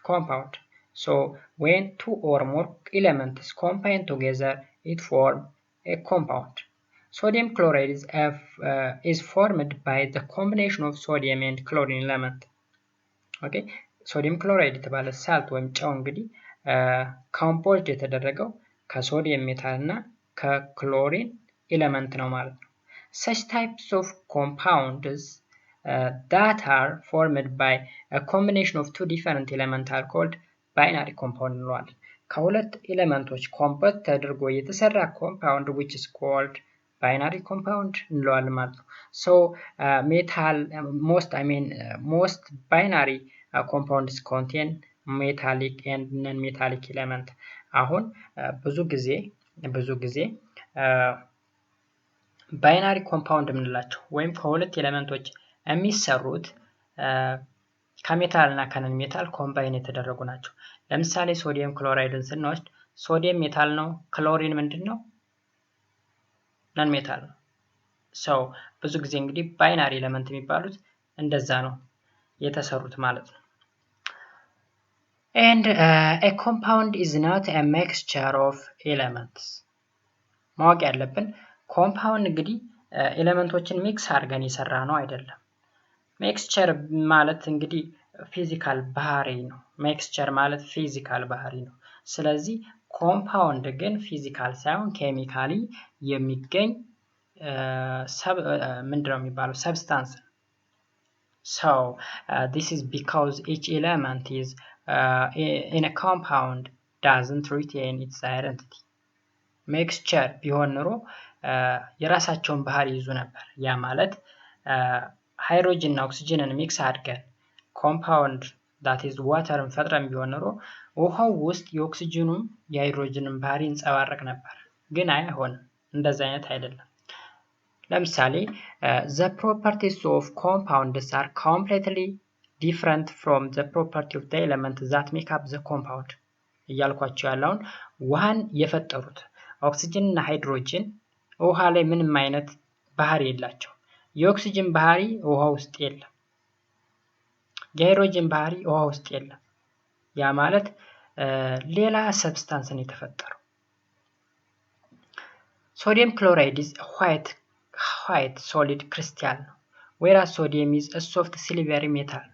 compound. So when two or more elements combine together, it forms a compound. Sodium chloride is formed by the combination of sodium and chlorine element. Okay, sodium chloride የተባለ ሳልት ወይም ጨው እንግዲህ ኮምፖዝድ የተደረገው ከሶዲየም ሜታል እና ከክሎሪን ኤሌመንት ነው ማለት ነው። Such types of compounds that are formed by a combination of two different elements are called binary compound እንለዋለን። ከሁለት ኤሌመንቶች ኮምፖዝ ተደርጎ የተሰራ ኮምፓውንድ which is called binary compound እንለዋለን ማለት ነው። So most binary compounds contain metallic and non-metallic element. አሁን ብዙ ጊዜ ባይናሪ ኮምፓውንድ የምንላቸው ወይም ከሁለት ኤሌመንቶች የሚሰሩት ከሜታል እና ከነን ሜታል ኮምባይን የተደረጉ ናቸው። ለምሳሌ ሶዲየም ክሎራይድን ስንወስድ ሶዲየም ሜታል ነው፣ ክሎሪን ምንድነው? ነን ሜታል ነው። ሰው ብዙ ጊዜ እንግዲህ ባይናሪ ኤሌመንት የሚባሉት እንደዛ ነው የተሰሩት ማለት ነው። And a compound is not a mixture of elements. ማወቅ ያለብን ኮምፓውንድ እንግዲህ ኤሌመንቶችን ሚክስ አድርገን የሰራ ነው አይደለም። ሚክስቸር ማለት እንግዲህ ፊዚካል ባህሪ ነው። ሚክስቸር ማለት ፊዚካል ባህሪ ነው። ስለዚህ ኮምፓውንድ ግን ፊዚካል ሳይሆን ኬሚካሊ የሚገኝ ምንድነው የሚባለው ሰብስታንስ። So this is because each element is in a compound doesn't retain its identity. ሚክስቸር ቢሆን ኖሮ የራሳቸውን ባህሪ ይዙ ነበር። ያ ማለት ሃይድሮጅን እና ኦክሲጅንን ሚክስ አድርገን ኮምፓውንድ that is ዋተርን ፈጥረን ቢሆን ኖሮ ውሃው ውስጥ የኦክሲጅኑም የሃይድሮጅንን ባህሪ እንጸባረቅ ነበር። ግን አይሆንም፣ እንደዛ አይነት አይደለም። ለምሳሌ the properties of compounds are completely different from the property of the element that make up the compound እያልኳቸው ያለውን ውሃን የፈጠሩት ኦክሲጅን እና ሃይድሮጅን ውሃ ላይ ምንም አይነት ባህሪ የላቸው። የኦክሲጅን ባህሪ ውሃ ውስጥ የለም። የሃይድሮጅን ባህሪ ውሃ ውስጥ የለም። ያ ማለት ሌላ ሰብስታንስ ነው የተፈጠረው። ሶዲየም ክሎራይድ is white solid crystal ነው። whereas sodium is a soft silvery metal።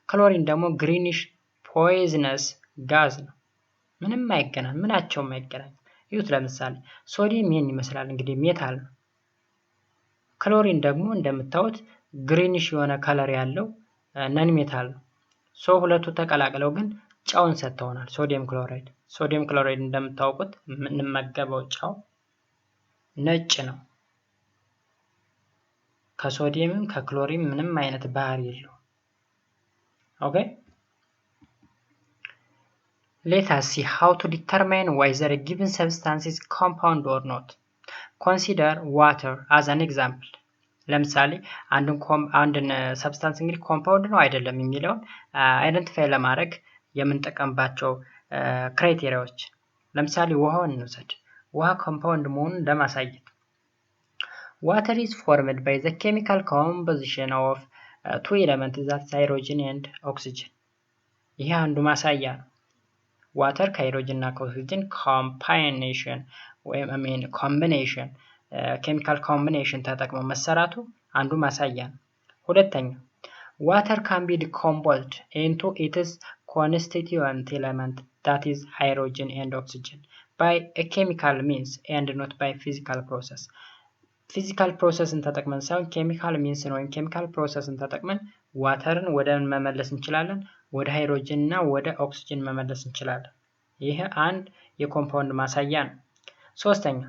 ክሎሪን ደግሞ greenish poisonous gas ነው። ምንም አይገናኝ፣ ምናቸውም አይገናኝ። ይሁት ለምሳሌ ሶዲየም ይሄን ይመስላል እንግዲህ ሜታል ነው። ክሎሪን ደግሞ እንደምታዩት ግሪኒሽ የሆነ ከለር ያለው ነን ሜታል ነው። ሶ ሁለቱ ተቀላቅለው ግን ጫውን ሰጥተውናል። ሶዲየም ክሎራይድ እንደምታውቁት የምንመገበው ጫው ነጭ ነው። ከሶዲየምም ከክሎሪን ምንም አይነት ባህሪ የለው። ኦኬ let us see how to determine whether a given substance is compound or not. Consider water as an example. ለምሳሌ አንድን ሰብስታንስ እንግዲህ ኮምፓውንድ ነው አይደለም የሚለውን አይደንቲፋይ ለማድረግ የምንጠቀምባቸው ክራይቴሪያዎች። ለምሳሌ ውሃውን እንውሰድ። ውሃ ኮምፓውንድ መሆኑን ለማሳየት water is formed by the chemical composition of two elements that is hydrogen and oxygen. ይሄ አንዱ ማሳያ ነው። ዋተር ከሃይድሮጅን እና ከኦክሲጅን ኮምቢኔሽን ኬሚካል ኮምቢኔሽን ተጠቅመው መሰራቱ አንዱ ማሳያ ነው። ሁለተኛ water can be decomposed into its constituent element that is hydrogen and oxygen by a chemical means and not by physical process. ፊዚካል ፕሮሰስን ተጠቅመን ሳይሆን ኬሚካል ሚንስን ወይም ኬሚካል ፕሮሰስን ተጠቅመን ዋተርን ወደ መመለስ እንችላለን፣ ወደ ሃይድሮጅን እና ወደ ኦክሲጅን መመለስ እንችላለን። ይሄ አንድ የኮምፓውንድ ማሳያ ነው። ሶስተኛ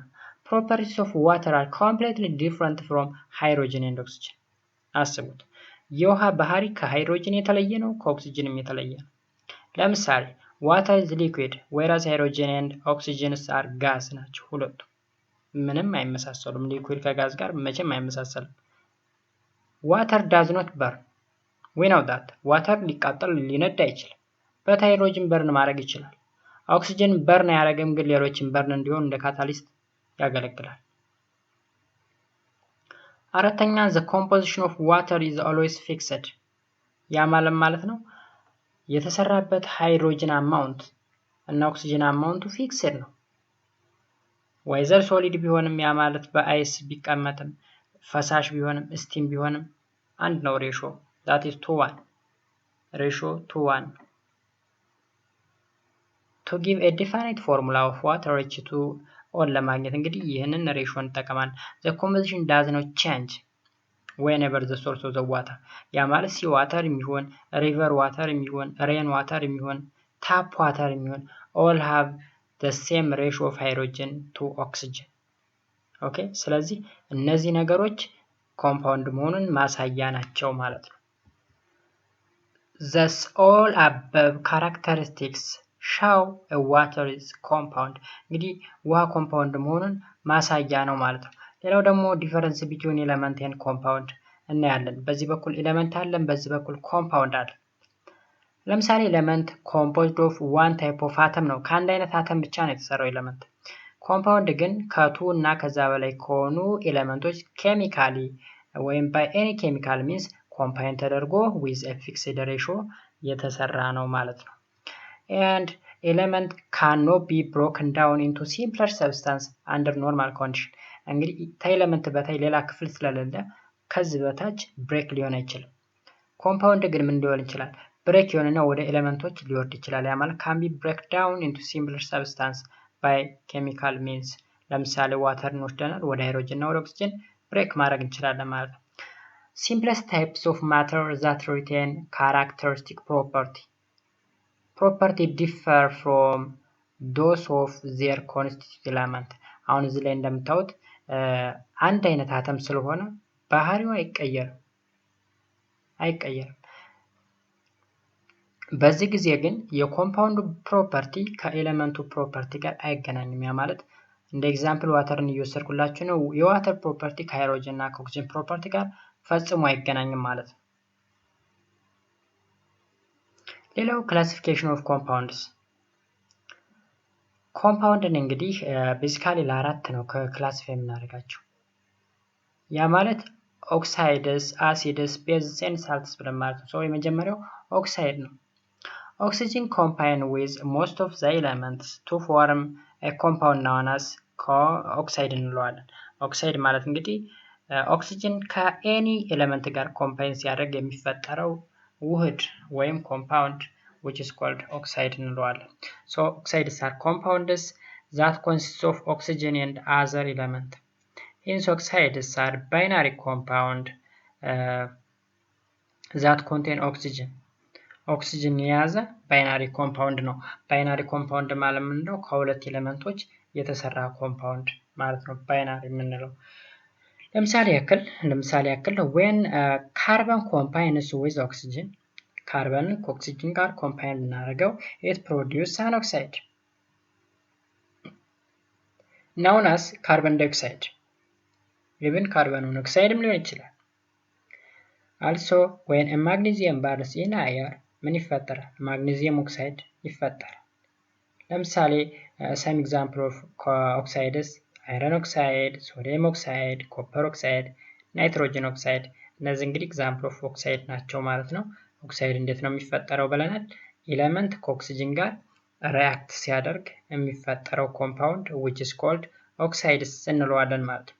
properties of water are completely different from hydrogen and oxygen. አስቡት፣ የውሃ ባህሪ ከሃይድሮጅን የተለየ ነው፣ ከኦክሲጅንም የተለየ ነው። ለምሳሌ water is liquid whereas hydrogen and oxygen are gas ናቸው ሁለቱ። ምንም አይመሳሰሉም። ሊኩዊድ ከጋዝ ጋር መቼም አይመሳሰልም። water does not burn. we know that water ሊቃጠል ሊነድ አይችልም። በሃይድሮጅን በርን ማድረግ ይችላል። ኦክሲጅን በርን ያደረገም ግን ሌሎችን በርን እንዲሆን እንደ ካታሊስት ያገለግላል። አራተኛ the composition of water is always fixed. ያ ማለት ነው የተሰራበት ሃይድሮጅን አማውንት እና ኦክሲጅን አማውንቱ ፊክስድ ነው። ወይዘር ሶሊድ ቢሆንም ያ ማለት በአይስ ቢቀመጥም ፈሳሽ ቢሆንም ስቲም ቢሆንም አንድ ነው ሬሾ that is 2:1 ratio 2:1. to give a definite formula of water H2O ለማግኘት እንግዲህ ይህንን ሬሾ እንጠቀማለን። the composition does not change whenever the source of the water ያ ማለት ሲ ዋተር የሚሆን ሪቨር ዋተር የሚሆን ሬን ዋተር የሚሆን ታፕ ዋተር የሚሆን all have the same ratio of hydrogen to oxygen. ኦኬ ስለዚህ እነዚህ ነገሮች ኮምፓውንድ መሆኑን ማሳያ ናቸው ማለት ነው። thus all above characteristics show a water is compound. እንግዲህ ውሃ ኮምፓውንድ መሆኑን ማሳያ ነው ማለት ነው። ሌላው ደግሞ ዲፈረንስ ቢትዊን ኤሌመንት ኤንድ ኮምፓውንድ እናያለን። በዚህ በኩል ኤሌመንት አለን፣ በዚህ በኩል ኮምፓውንድ አለ። ለምሳሌ ኤሌመንት ኮምፖዝድ ኦፍ ዋን ታይፕ ኦፍ አተም ነው። ከአንድ አይነት አተም ብቻ ነው የተሰራው ኤሌመንት። ኮምፓውንድ ግን ከቱ እና ከዛ በላይ ከሆኑ ኤሌመንቶች ኬሚካሊ ወይም ባይ ኤኒ ኬሚካል ሚንስ ኮምባይን ተደርጎ ዊዝ ኤ ፊክስድ ሬሾ የተሰራ ነው ማለት ነው። and element cannot be broken down into simpler substance under normal condition. እንግዲህ ከኤሌመንት በታይ ሌላ ክፍል ስለሌለ ከዚህ በታች ብሬክ ሊሆን አይችልም። ኮምፓውንድ ግን ምን ሊሆን ይችላል? ብሬክ ይሆንና ወደ ኤሌመንቶች ሊወርድ ይችላል። ያ ማለት can be break down into simpler substance by chemical means. ለምሳሌ ዋተርን ወስደናል ወደ ሃይድሮጅን እና ወደ ኦክሲጅን ብሬክ ማድረግ እንችላለን ማለት ነው። simplest types of matter that retain characteristic property differ from those of their constituent element. አሁን እዚህ ላይ እንደምታዩት አንድ አይነት አተም ስለሆነ ባህሪው አይቀየርም። በዚህ ጊዜ ግን የኮምፓውንድ ፕሮፐርቲ ከኤሌመንቱ ፕሮፐርቲ ጋር አይገናኝም። ያ ማለት እንደ ኤግዛምፕል ዋተርን እየወሰድኩላችሁ ነው። የዋተር ፕሮፐርቲ ከሃይድሮጅን እና ከኦክሲጅን ፕሮፐርቲ ጋር ፈጽሞ አይገናኝም ማለት ነው። ሌላው ክላሲፊኬሽን ኦፍ ኮምፓውንድስ። ኮምፓውንድን እንግዲህ ቤዚካሊ ለአራት ነው ከክላሲፋይ የምናደርጋቸው። ያ ማለት ኦክሳይድስ፣ አሲድስ፣ ቤዝስ ኤንድ ሳልትስ ብለን ማለት ነው። የመጀመሪያው ኦክሳይድ ነው። ኦክሲጅን ኮምባይን ዊዝ ሞስት ኦፍ ዘ ኤለመንትስ ቱ ፎርም ኮምፓውንድ ናውን አስ ኦክሳይድ እንለዋለን። ኦክሳይድ ማለት እንግዲህ ኦክሲጅን ከኤኒ ኤለመንት ጋር ኮምባይን ሲያደርግ የሚፈጠረው ውህድ ወይም ኮምፓውንድ which is called oxide እንለዋለን። Oxides are compounds that consist of oxygen and other element. Hence oxides are binary compound that contain oxygen. ኦክሲጅን የያዘ ባይናሪ ኮምፓውንድ ነው። ባይናሪ ኮምፓውንድ ማለት ምንድነው? ከሁለት ኤሌመንቶች የተሰራ ኮምፓውንድ ማለት ነው ባይናሪ የምንለው። ለምሳሌ ያክል when carbon combines with oxygen, ካርበን ከኦክሲጅን ጋር ኮምባይን እናደርገው it produces an oxide known as carbon dioxide. even carbon monoxide ሊሆን ይችላል። also when a magnesium burns in air ምን ይፈጠራል? ማግኔዚየም ኦክሳይድ ይፈጠራል። ለምሳሌ some example of oxides iron oxide, sodium oxide, copper oxide, nitrogen oxide እነዚህ እንግዲህ example of oxide ናቸው ማለት ነው። ኦክሳይድ እንዴት ነው የሚፈጠረው ብለናል? ኤሌመንት ከኦክሲጅን ጋር ሪአክት ሲያደርግ የሚፈጠረው ኮምፓውንድ which is called oxides እንለዋለን ማለት ነው።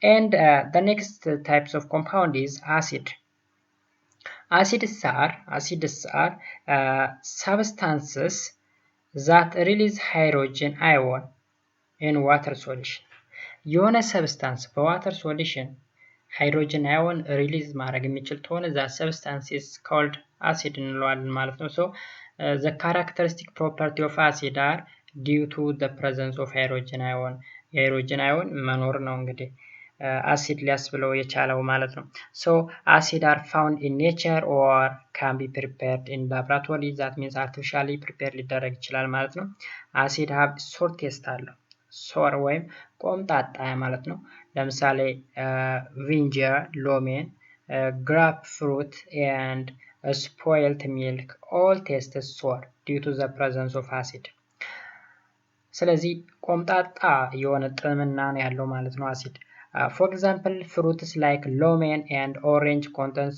and the next types of compound is acid. Acids are substances that release hydrogen ion in water solution. የሆነ ሰብስታንስ በዋተር ሶሉሽን ሃይድሮጅን አዮን ሪሊዝ ማድረግ የሚችል ከሆነ that substance is called acid እንለዋለን ማለት ነው። The characteristic property of acid are due to the presence of hydrogen ion. የሃይድሮጅን አዮን መኖር ነው እንግዲህ አሲድ ሊያስብለው የቻለው ማለት ነው። acid are found in nature or can be prepared in laboratory. that means artificially prepared ሊደረግ ይችላል ማለት ነው። acid have sour taste አለው። sour ወይም ቆምጣጣ ማለት ነው። ለምሳሌ vinegar, ሎሜን, grape fruit and spoiled milk all taste sour due to the presence of acid. ስለዚህ ቆምጣጣ የሆነ ጥምና ነው ያለው ማለት ነው አሲድ። for example fruits like ሎሜን and orange contain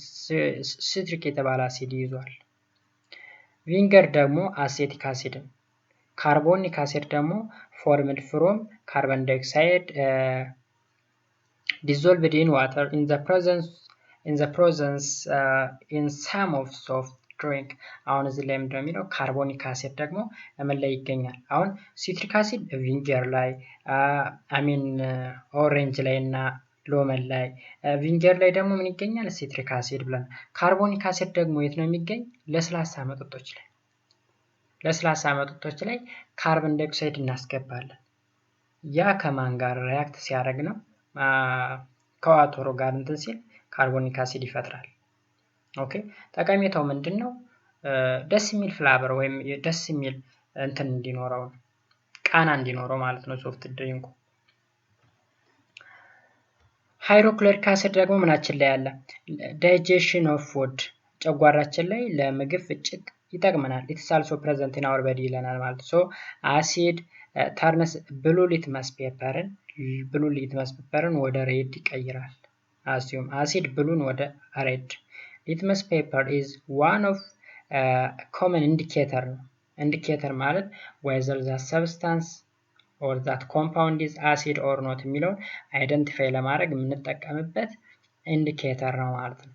citric የተባለ አሲድ ይዟል። ቪንገር ደግሞ አሴቲክ አሲድ፣ ካርቦኒክ አሲድ ደግሞ formed from carbon dioxide dissolved in water in the presence in some of soft drink. አሁን እዚህ ላይ ምንድነው የሚለው? ካርቦኒክ አሲድ ደግሞ ምን ላይ ይገኛል? አሁን ሲትሪክ አሲድ ቪንገር ላይ ኦሬንጅ ላይ እና ሎመን ላይ፣ ቪንገር ላይ ደግሞ ምን ይገኛል? ሲትሪክ አሲድ ብለን። ካርቦኒክ አሲድ ደግሞ የት ነው የሚገኝ? ለስላሳ መጠጦች ላይ ካርቦን ዳይኦክሳይድ እናስገባለን። ያ ከማን ጋር ሪአክት ሲያደርግ ነው? ከዋተሩ ጋር እንትን ሲል ካርቦኒክ አሲድ ይፈጥራል። ኦኬ ጠቀሜታው ምንድነው? ደስ የሚል ፍላቨር ወይም ደስ የሚል እንትን እንዲኖረው ቃና እንዲኖረው ማለት ነው ሶፍት ድሪንኩ። ሃይድሮክሎሪክ አሲድ ደግሞ ምናችን ላይ አለ? ዳይጀሽን ኦፍ ፉድ፣ ጨጓራችን ላይ ለምግብ ፍጭት ይጠቅመናል። ኢትስ አልሶ ፕሬዘንት ኢን አወር ቦዲ ይለናል ማለት ነው። አሲድ ተርንስ ብሉ ሊትመስ ፔፐርን ወደ ሬድ ይቀይራል። አሲድ ብሉን ወደ ሬድ። ሊትመስ ፔፐር ኢዝ ዋን ኦፍ ኮመን ኢንዲኬተር ነው። ኢንዲኬተር ማለት whether the substance or that compound is acid or not የሚለውን አይደንቲፋይ ለማድረግ የምንጠቀምበት ኢንዲኬተር ነው ማለት ነው።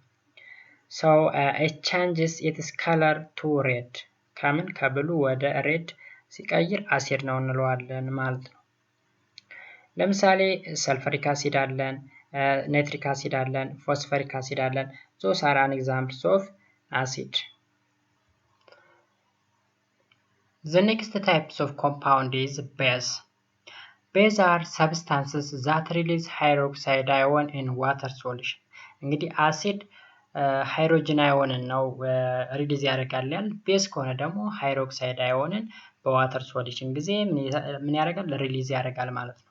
it changes its color to red. ከብሉ ወደ ሬድ ሲቀይር አሲድ ነው እንለዋለን ማለት ነው። ለምሳሌ ሰልፈሪክ አሲድ አለን፣ ናይትሪክ አሲድ አለን፣ ፎስፈሪክ አሲድ አለን። those are an examples of acid. The next types of compound is base. Base are substances that release hydroxide ion in water solution. እንግዲህ አሲድ ሃይድሮጅን አዮንን ነው ሪሊዝ ያደርጋል ያል። ቤዝ ከሆነ ደግሞ ሃይድሮክሳይድ አዮንን በዋተር ሶሉሽን ጊዜ ምን ያደርጋል? ሪሊዝ ያደርጋል ማለት ነው።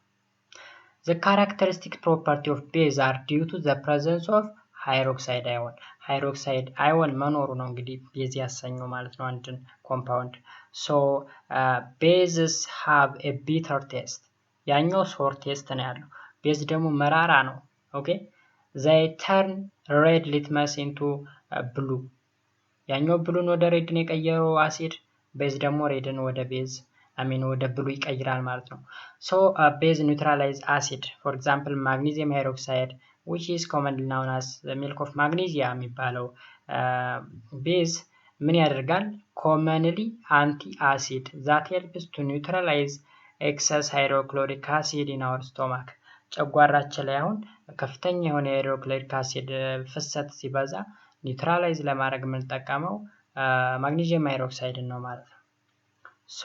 The characteristic property of base are due to the presence of ሃይድሮክሳይድ አዮን። ሃይድሮክሳይድ አዮን መኖሩ ነው እንግዲህ ቤዝ ያሰኘው ማለት ነው አንድን ኮምፓውንድ። So bases have a bitter taste። ያኛው ሶር ቴስት ነው ያለው። ቤዝ ደግሞ መራራ ነው። ኦኬ they turn red litmus into blue። ያኛው ብሉን ወደ ሬድ ነው የቀየረው አሲድ፣ ቤዝ ደግሞ ሬድን ወደ ቤዝ ወደ ብሉ ይቀይራል ማለት ነው። So base neutralize acid. For example magnesium hydroxide which is commonly known as the milk of magnesia የሚባለው ቤዝ ምን ያደርጋል? commonly anti acid that helps to neutralize excess hydrochloric acid in our stomach። ጨጓራችን ላይ አሁን ከፍተኛ የሆነ ሃይድሮክሎሪክ አሲድ ፍሰት ሲበዛ ኒውትራላይዝ ለማድረግ የምንጠቀመው ማግኔዚየም ሃይድሮክሳይድ ነው ማለት ነው። ሶ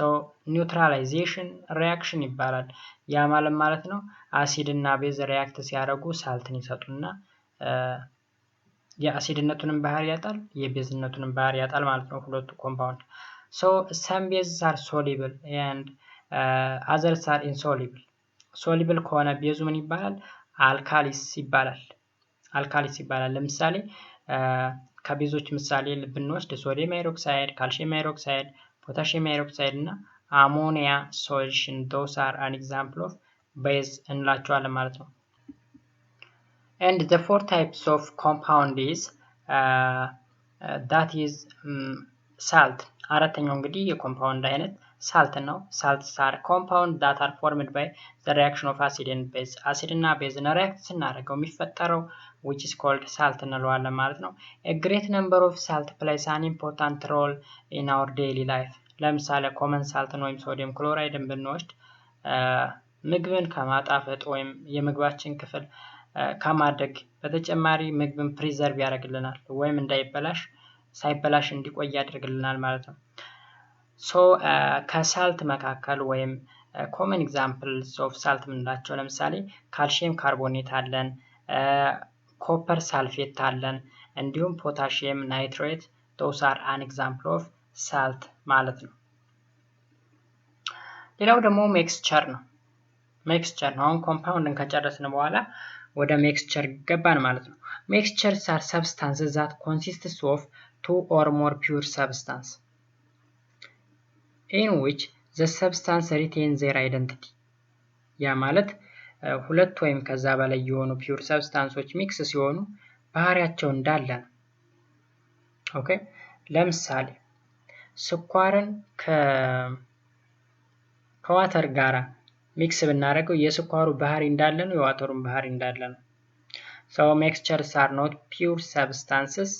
ኒውትራላይዜሽን ሪአክሽን ይባላል። ያ ማለት ነው አሲድ እና ቤዝ ሪአክት ሲያደርጉ ሳልትን ይሰጡና የአሲድነቱንም ባህሪ ያጣል የቤዝነቱንም ባህሪ ያጣል ማለት ነው ሁለቱ ኮምፓውንድ። ሶ some bases are soluble and others are insoluble። ሶሉብል ከሆነ ቤዙ ምን ይባላል? አልካሊስ ይባላል። አልካሊስ ይባላል። ለምሳሌ ከቤዞች ምሳሌ ብንወስድ ሶዲየም ሃይድሮክሳይድ፣ ካልሲየም ሃይድሮክሳይድ፣ ፖታሺየም ሃይድሮክሳይድ እና አሞኒያ ሶሉሽን those are an example of base እንላቸዋለን ማለት ነው። and the four types of compound is that is salt። አራተኛው እንግዲህ የኮምፓውንድ አይነት ሳልት ነው። salts are compound that are formed by the reaction of acid and base። አሲድ እና ቤዝን ሪአክት ስናደርገው የሚፈጠረው which is called salt እንለዋለን ማለት ነው። a great number of salt plays an important role in our daily life። ለምሳሌ ኮመን ሳልትን ወይም ሶዲየም ክሎራይድን ብንወስድ ምግብን ከማጣፈጥ ወይም የምግባችን ክፍል ከማድረግ በተጨማሪ ምግብን ፕሪዘርቭ ያደርግልናል ወይም እንዳይበላሽ ሳይበላሽ እንዲቆይ ያደርግልናል ማለት ነው። ሶ ከሳልት መካከል ወይም ኮመን ኤግዛምፕልስ ኦፍ ሳልት ምንላቸው ለምሳሌ ካልሲየም ካርቦኔት አለን፣ ኮፐር ሳልፌት አለን፣ እንዲሁም ፖታሺየም ናይትሬት those are an example of salt ማለት ነው። ሌላው ደግሞ ሜክስቸር ነው። ሜክስቸር ነው። አሁን ኮምፓውንድን ከጨረስን በኋላ ወደ ሜክስቸር ገባን ማለት ነው። ሜክስቸርስ are substances that consists of two or more pure substance in which the substance retains their identity። ያ ማለት ሁለት ወይም ከዛ በላይ የሆኑ ፒውር ሰብስታንሶች ሚክስ ሲሆኑ ባህሪያቸው እንዳለ ነው። ኦኬ ለምሳሌ ስኳርን ከዋተር ጋራ ሚክስ ብናደርገው የስኳሩ ባህሪ እንዳለ ነው፣ የዋተሩን ባህሪ እንዳለ ነው። so mixtures are not pure substances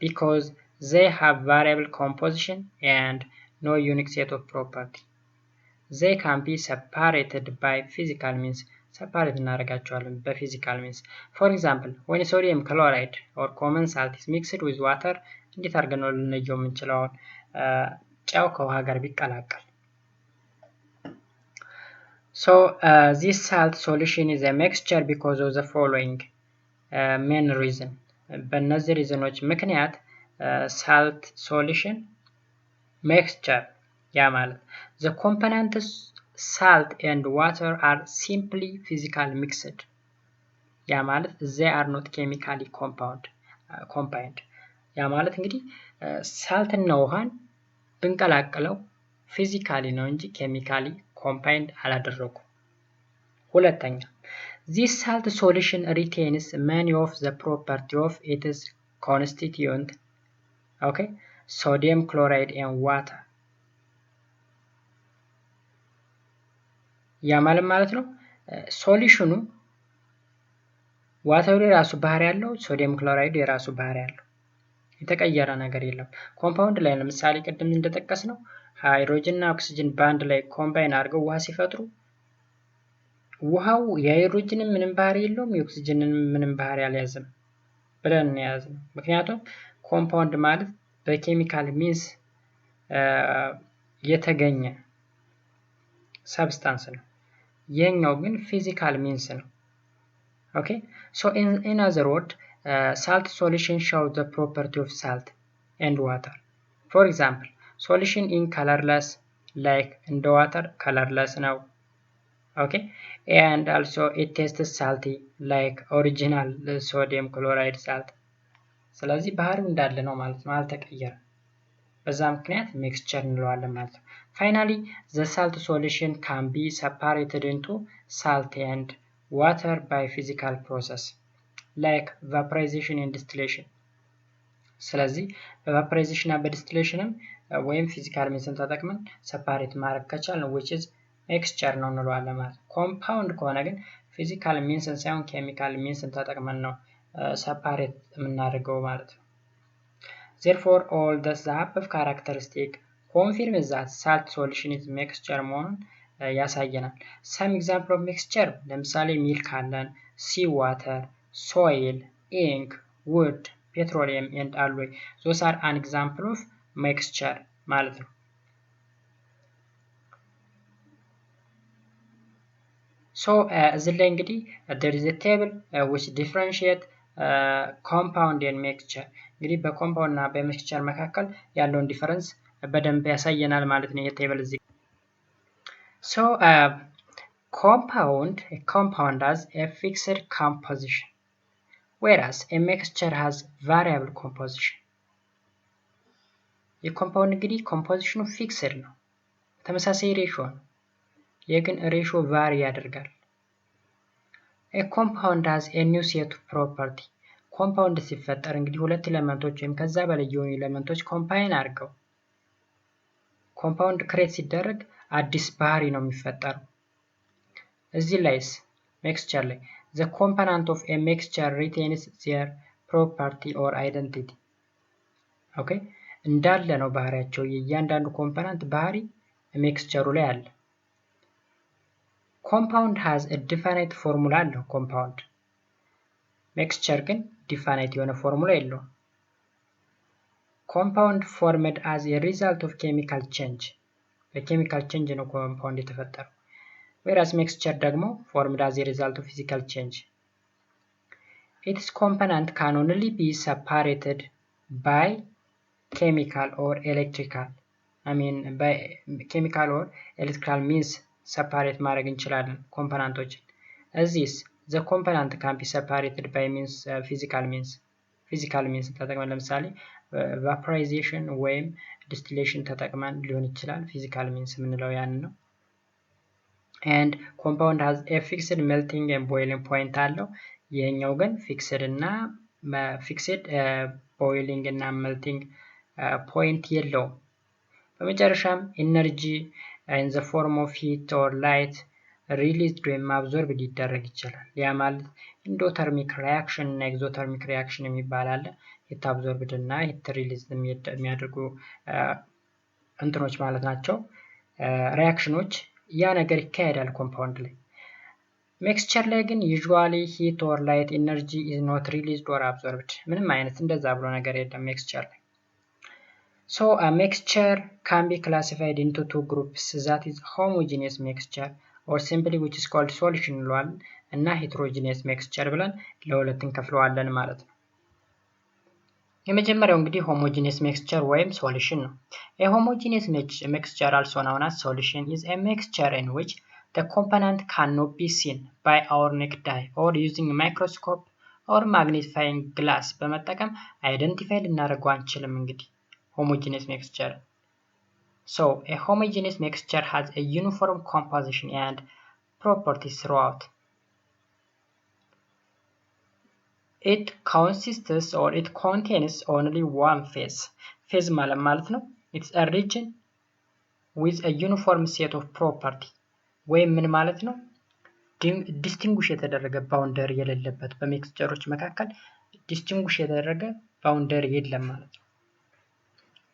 because they have variable composition and no unique set of property. they can be separated by physical means። separate እናደርጋቸዋለን በፊዚካል means። for example when sodium chloride or common salt is mixed with water እንዴት አድርገን ነው ልንለየው የምንችለው? ጨው ከውሃ ጋር ቢቀላቀል so this salt solution is a mixture because of the following main reason። በእነዚህ ሪዝኖች ምክንያት salt solution mixture ያ ማለት the components salt and water are simply physically mixed። ያ ማለት they are not chemically combined። ያ ማለት እንግዲህ ሳልት እና ውሃን ብንቀላቅለው ፊዚካሊ ነው እንጂ ኬሚካሊ combined አላደረጉም። ሁለተኛ this salt solution retains many of the property of its constituent okay sodium chloride and water። ያ ማለት ነው ሶሉሽኑ ዋተሩ የራሱ ባህሪ ያለው፣ ሶዲየም ክሎራይድ የራሱ ባህሪ ያለው፣ የተቀየረ ነገር የለም። ኮምፓውንድ ላይ ለምሳሌ ቅድም እንደጠቀስነው ሃይድሮጅን እና ኦክሲጅን ባንድ ላይ ኮምባይን አድርገው ውሃ ሲፈጥሩ ውሃው የሃይድሮጅንን ምንም ባህሪ የለውም የኦክሲጅንን ምንም ባህሪ አልያዘም ብለን ያዝነው። ምክንያቱም ኮምፓውንድ ማለት በኬሚካል ሚንስ የተገኘ ሰብስታንስ ነው። ይሄኛው ግን ፊዚካል ሚንስ ነው። ኦኬ ሶ in other word salt solution show the property of salt and water. For example, solution in colorless like in the water colorless now. Okay, and also it tastes salty like original sodium chloride salt. ስለዚህ ባህሪው እንዳለ ነው ማለት ነው፣ አልተቀየረም። በዛ ምክንያት ሚክስቸር እንለዋለን ማለት ነው። Finally, the salt solution can be separated into salt and water by physical process like vaporization and distillation. ስለዚህ በቫፖራይዜሽን እና በዲስቲሌሽንም ወይም ፊዚካል ሜንስን ተጠቅመን ሰፓሬት ማድረግ ከቻልን which is ሚክስቸር ነው እንለዋለን ማለት ነው። ኮምፓውንድ ከሆነ ግን ፊዚካል ሜንስን ሳይሆን ኬሚካል ሜንስን ተጠቅመን ነው ሰፓሬት የምናደርገው ማለት ነው። Therefore, all the above characteristic confirm that salt solution is mixture መሆኑን ያሳየናል። Some example of mixture ለምሳሌ ሚልክ አለን፣ sea water, soil, ink, wood, petroleum and alloy. Those are an example of mixture ማለት ነው። So እዚህ ላይ እንግዲህ there is a table which differentiate compound and mixture እንግዲህ በኮምፓውንድ እና በሚክስቸር መካከል ያለውን ዲፈረንስ በደንብ ያሳየናል ማለት ነው የቴብል እዚህ። So a compound has a fixed composition whereas a mixture has variable composition. የኮምፓውንድ እንግዲህ ኮምፖዚሽኑ ፊክስድ ነው፣ ተመሳሳይ ሬሾ ነው። የግን ሬሾ ቫሪ ያደርጋል። A compound has a new set of property. ኮምፓውንድ ሲፈጠር እንግዲህ ሁለት ኤሌመንቶች ወይም ከዛ በላይ የሆኑ ኤሌመንቶች ኮምባይን አድርገው ኮምፓውንድ ክሬት ሲደረግ አዲስ ባህሪ ነው የሚፈጠረው። እዚህ ላይስ ሚክስቸር ላይ the component of a mixture retains their property or identity. Okay, እንዳለ ነው ባህሪያቸው። የእያንዳንዱ ኮምፖነንት ባህሪ ሚክስቸሩ ላይ አለ። compound has a definite formula አለው compound። ሚክስቸር ግን definite የሆነ ፎርሙላ የለውም። compound formed as a result of chemical change። በኬሚካል ቼንጅ ነው ኮምፓውንድ የተፈጠረው። whereas mixture ደግሞ formed as a result of physical change. Its component can only be separated by chemical or electrical. by chemical or electrical means separate ማድረግ እንችላለን ኮምፖነንቶችን። እዚህስ the component can be separated by means physical means ተጠቅመን ለምሳሌ vaporization ወይም distillation ተጠቅመን ሊሆን ይችላል። physical means የምንለው ያን ነው። and compound has a fixed melting and boiling point አለው። ይሄኛው ግን fixed boiling እና melting point የለውም። በመጨረሻም energy in the form of heat or light released ወይም absorbed ሊደረግ ይችላል። ያ ማለት endothermic reaction እና exothermic reaction የሚባል አለ። heat absorbed እና heat released የሚያደርጉ እንትኖች ማለት ናቸው፣ ሪያክሽኖች። ያ ነገር ይካሄዳል ኮምፓውንድ ላይ። ሚክስቸር ላይ ግን usually heat or light energy is not released or absorbed። ምንም አይነት እንደዛ ብሎ ነገር የለም ሚክስቸር ላይ። So a mixture can be classified into two groups, that is homogeneous mixture or simply which is called solution እንለዋለን እና heterogeneous mixture ብለን ለሁለት እንከፍለዋለን ማለት ነው። የመጀመሪያው እንግዲህ homogeneous mixture ወይም solution ነው። A homogeneous mixture also known as solution is a mixture in which the component cannot be seen by our naked eye or using a microscope or magnifying glass በመጠቀም አይደንቲፋይ ልናደርገው አንችልም እንግዲህ homogeneous mixture. So a homogeneous mixture has a uniform composition and properties throughout. It consists or it contains only one phase. Phase ማለት ነው it's a region with a uniform set of property. ወይም ምን ማለት ነው? ዲስቲንጉሽ የተደረገ ባውንደሪ የሌለበት፣ በሚክስቸሮች መካከል ዲስቲንጉሽ የተደረገ ባውንደሪ የለም ማለት ነው።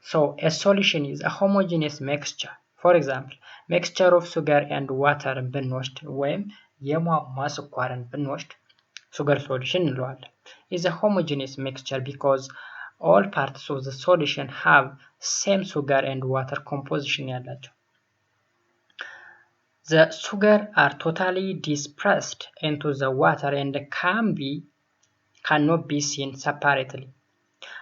So a solution is a homogeneous mixture. For example, mixture of sugar and water ብንወስድ ወይም የሟሟ ስኳርን ብንወስድ sugar solution እንለዋለን is a homogeneous mixture because all parts of the solution have same sugar and water composition ያላቸው። The sugar are totally dispersed into the water and can be cannot be seen separately.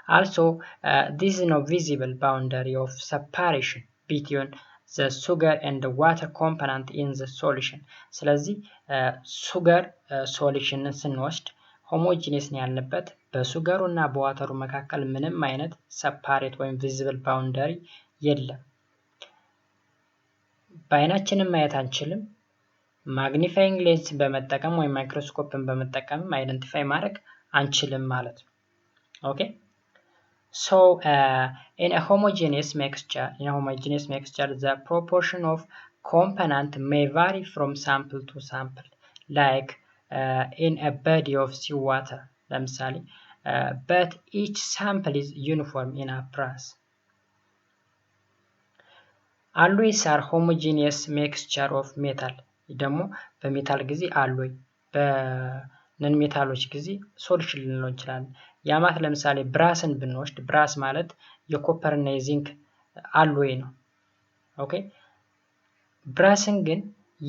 Also, there is no visible boundary of separation between the sugar and the water component in the solution. ስለዚህ sugar solutionን ስንወስድ homogeneous ነው ያልንበት በሱገሩ እና በዋተሩ መካከል ምንም አይነት separate ወይም visible boundary የለም። በአይናችንም ማየት አንችልም። ማግኒፋይንግ ሌንስ በመጠቀም ወይም ማይክሮስኮፕን በመጠቀም አይደንቲፋይ ማድረግ አንችልም ማለት ነው። ኦኬ So, in a homogeneous mixture, the proportion of component may vary from sample to sample, like in a body of seawater, but each sample is uniform in appearance. Alloys are homogeneous mixture of metal. ደግሞ በሜታል ጊዜ አሎይ በነን ሜታሎች ጊዜ ሶሉሽን ልንለው እንችላለን። ያማት ለምሳሌ ብራስን ብንወስድ ብራስ ማለት የኮፐር እና የዚንክ አሎይ ነው። ኦኬ ብራስን ግን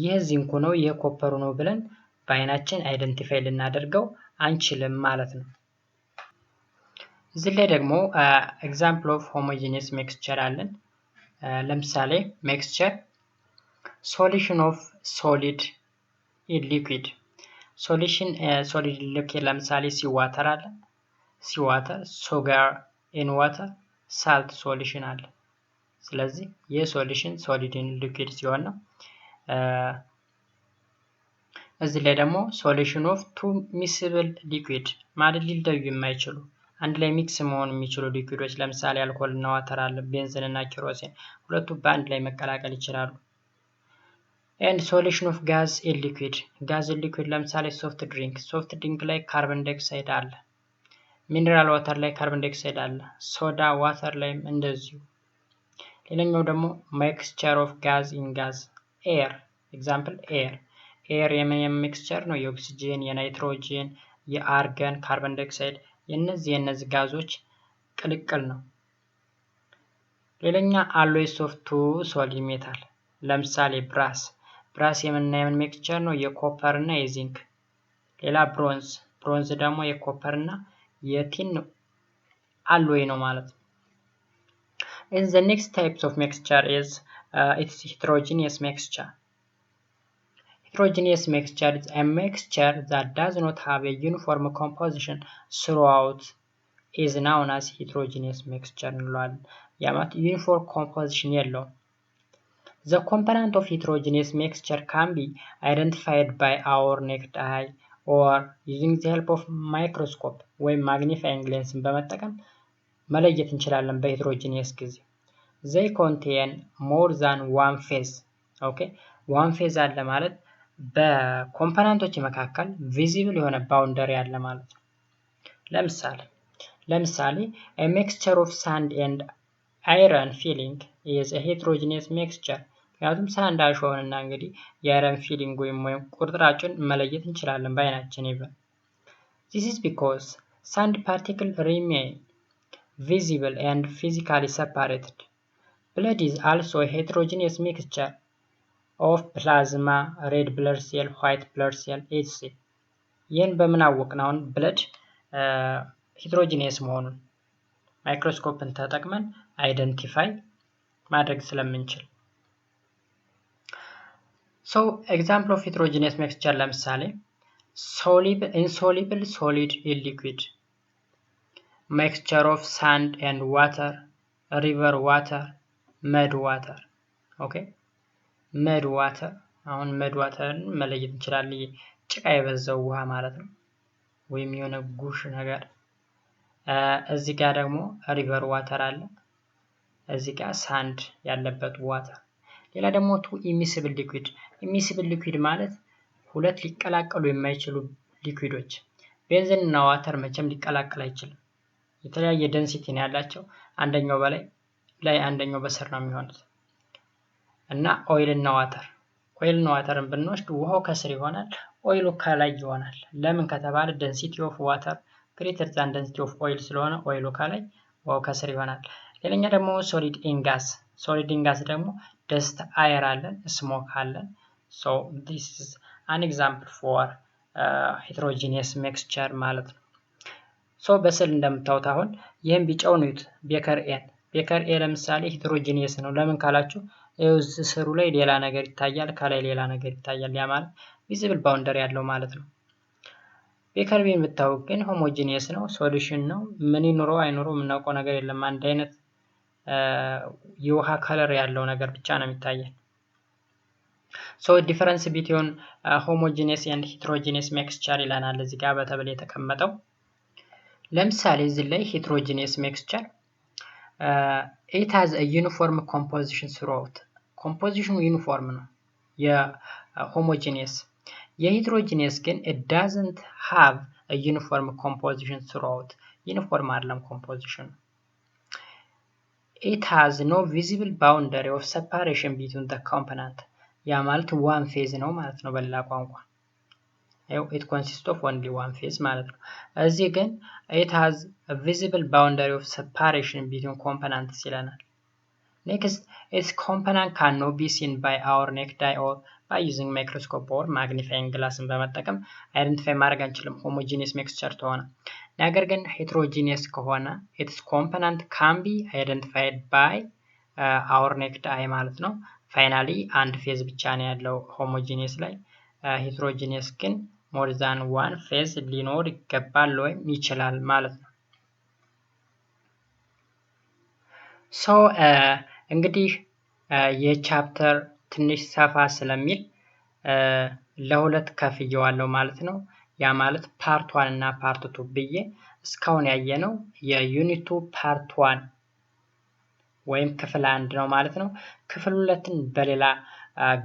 ይህ ዚንኩ ነው ይህ ኮፐሩ ነው ብለን በአይናችን አይደንቲፋይ ልናደርገው አንችልም ማለት ነው። እዚህ ላይ ደግሞ ኤግዛምፕል ኦፍ ሆሞጂኒየስ ሚክስቸር አለን። ለምሳሌ ሚክስቸር solution of solid in liquid solid liquid ለምሳሌ ሲዋተር አለ ሲዋተር sugar in water salt solution አለ። ስለዚህ የሶሉሽን solid in liquid ሲሆን ነው። እዚህ ላይ ደግሞ solution of two miscible liquid ማለት ሊለዩ የማይችሉ አንድ ላይ ሚክስ መሆን የሚችሉ ሊኩዊዶች ለምሳሌ አልኮል እና ዋተር አለ ቤንዚን እና ኬሮሲን ሁለቱ በአንድ ላይ መቀላቀል ይችላሉ። and solution of gas in liquid ለምሳሌ ሶፍት ድሪንክ ላይ ካርቦን ዳይኦክሳይድ አለ። ሚነራል ዋተር ላይ ካርቦን ዳይኦክሳይድ አለ። ሶዳ ዋተር ላይም እንደዚሁ። ሌላኛው ደግሞ mixture of gas in gas air ኤግዛምፕል ኤር የምን ሚክስቸር ነው? የኦክሲጅን የናይትሮጅን የአርገን ካርቦን ዳይኦክሳይድ የነዚህ ጋዞች ቅልቅል ነው። ሌላኛ alloys of two solid metal ለምሳሌ ብራስ የምን ሚክስቸር ነው? የኮፐር እና የዚንክ። ሌላ ብሮንዝ ደግሞ የኮፐር እና የቲን አሎይ ነው ማለት ነው። And the next types of mixture is it's heterogeneous mixture. Heterogeneous mixture is a mixture that does not have a uniform composition throughout is known as heterogeneous mixture እንለዋለን። ያማት uniform composition የለውም። The component of heterogeneous mixture can be identified by our naked eye or using the help of microscope ወይም magnifying lens በመጠቀም መለየት እንችላለን። በሄትሮጂኒየስ ጊዜ they contain more than one phase. ኦኬ one phase አለ ማለት በኮምፖነንቶች መካከል ቪዚብል የሆነ ባውንደሪ አለ ማለት ነው። ለምሳሌ a mixture of sand and iron filling is a heterogeneous mixture. ምክንያቱም ሳንድ አሸዋውንና እንግዲህ የአይረን ፊሊንግ ወይም ቁርጥራጩን መለየት እንችላለን በአይናችን ይበል። This is because sand particles remain visible and physically separated. Blood is also a heterogeneous mixture of plasma, red blood cell, white blood cell, etc. ይህን በምን አወቅን? አሁን ብለድ ሄትሮጂኒየስ መሆኑን ማይክሮስኮፕን ተጠቅመን አይደንቲፋይ ማድረግ ስለምንችል። So example of heterogeneous mixture ለምሳሌ insoluble solid in liquid, mixture of sand and water, river water, mud water. Okay mud water አሁን mud waterን መለየት እንችላለን። ጭቃ የበዛው ውሃ ማለት ነው ወይም የሆነ ጉሽ ነገር። እዚህ ጋር ደግሞ river water አለ። እዚህ ጋር ሳንድ ያለበት ዋተር። ሌላ ደግሞ ቱ ኢሚሲብል ሊኩዊድ ማለት ሁለት ሊቀላቀሉ የማይችሉ ሊኩዊዶች። ቤንዚን እና ዋተር መቼም ሊቀላቀል አይችልም። የተለያየ ዴንሲቲ ነው ያላቸው። አንደኛው በላይ ላይ አንደኛው በስር ነው የሚሆኑት። እና ኦይል እና ዋተርን ብንወስድ ውሃው ከስር ይሆናል፣ ኦይሉ ከላይ ይሆናል። ለምን ከተባለ ዴንሲቲ ኦፍ ዋተር ግሬተር ዛን ዴንሲቲ ኦፍ ኦይል ስለሆነ ኦይሉ ከላይ ውሃው ከስር ይሆናል። ሌላኛ ደግሞ ሶሊድ ኢን ጋስ ደግሞ ደስት አየር አለን፣ ስሞክ አለን። So this is an example for heterogeneous mixture ማለት ነው። ሶ በስዕል እንደምታዩት አሁን ይሄን ቢጫው ነው ቤከር ኤ ለምሳሌ ሄትሮጂኒየስ ነው። ለምን ካላችሁ እዚህ ስሩ ላይ ሌላ ነገር ይታያል፣ ከላይ ሌላ ነገር ይታያል። ያ ማለት ቪዚብል ባውንደሪ ያለው ማለት ነው። ቤከር ቢን ብታው ግን ሆሞጂኒየስ ነው፣ ሶሉሽን ነው። ምን ይኑረው አይኑረው የምናውቀው ነገር የለም። አንድ አይነት የውሃ ከለር ያለው ነገር ብቻ ነው የሚታየን። ሶ ዲፈረንስ ቢትዊን ሆሞጂኒየስ ኤንድ ሄትሮጂኒየስ ሚክስቸር ይለናል እዚህ ጋር በተብል የተቀመጠው። ለምሳሌ እዚህ ላይ ሄትሮጂኒየስ ሚክስቸር it has a uniform composition throughout composition ዩኒፎርም ነው የሆሞጂኒየስ። የሄትሮጂኒየስ ግን it doesn't have a uniform composition throughout ዩኒፎርም አይደለም ኮምፖዚሽኑ። it has no visible boundary of separation between the component ያ ማለት ዋን ፌዝ ነው ማለት ነው በሌላ ቋንቋ። it consists of only one phase ማለት ነው። እዚህ ግን it has a visible boundary of separation between components ይለናል። next its component cannot be seen by our naked eye or by using microscope or magnifying glassን በመጠቀም አይደንቲፋይ ማድረግ አንችልም homogeneous mixture ተሆነ። ነገር ግን heterogeneous ከሆነ its component can be identified by our naked eye ማለት ነው። ፋይናሊ አንድ ፌዝ ብቻ ነው ያለው homogeneous ላይ። heterogeneous ግን more than one phase ሊኖር ይገባል ወይም ይችላል ማለት ነው። ሶ እንግዲህ የቻፕተር ትንሽ ሰፋ ስለሚል ለሁለት ከፍየዋለሁ ማለት ነው። ያ ማለት ፓርት 1 እና ፓርት 2 ብዬ እስካሁን ያየነው የዩኒቱ ፓርት 1 ወይም ክፍል 1 ነው ማለት ነው። ክፍል 2ን በሌላ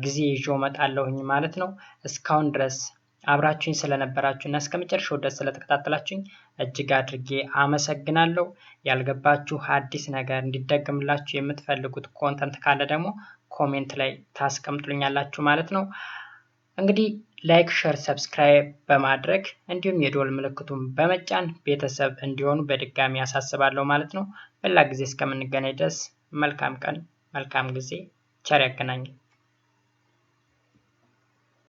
ጊዜ ይዤው እመጣለሁኝ ማለት ነው። እስካሁን ድረስ አብራችሁኝ ስለነበራችሁና እስከመጨረሻው ድረስ ስለተከታተላችሁኝ እጅግ አድርጌ አመሰግናለሁ። ያልገባችሁ አዲስ ነገር እንዲደገምላችሁ የምትፈልጉት ኮንተንት ካለ ደግሞ ኮሜንት ላይ ታስቀምጡልኛላችሁ ማለት ነው። እንግዲህ ላይክ፣ ሼር፣ ሰብስክራይብ በማድረግ እንዲሁም የደወል ምልክቱን በመጫን ቤተሰብ እንዲሆኑ በድጋሚ ያሳስባለሁ ማለት ነው። በሌላ ጊዜ እስከምንገናኝ ድረስ መልካም ቀን፣ መልካም ጊዜ፣ ቸር ያገናኘን።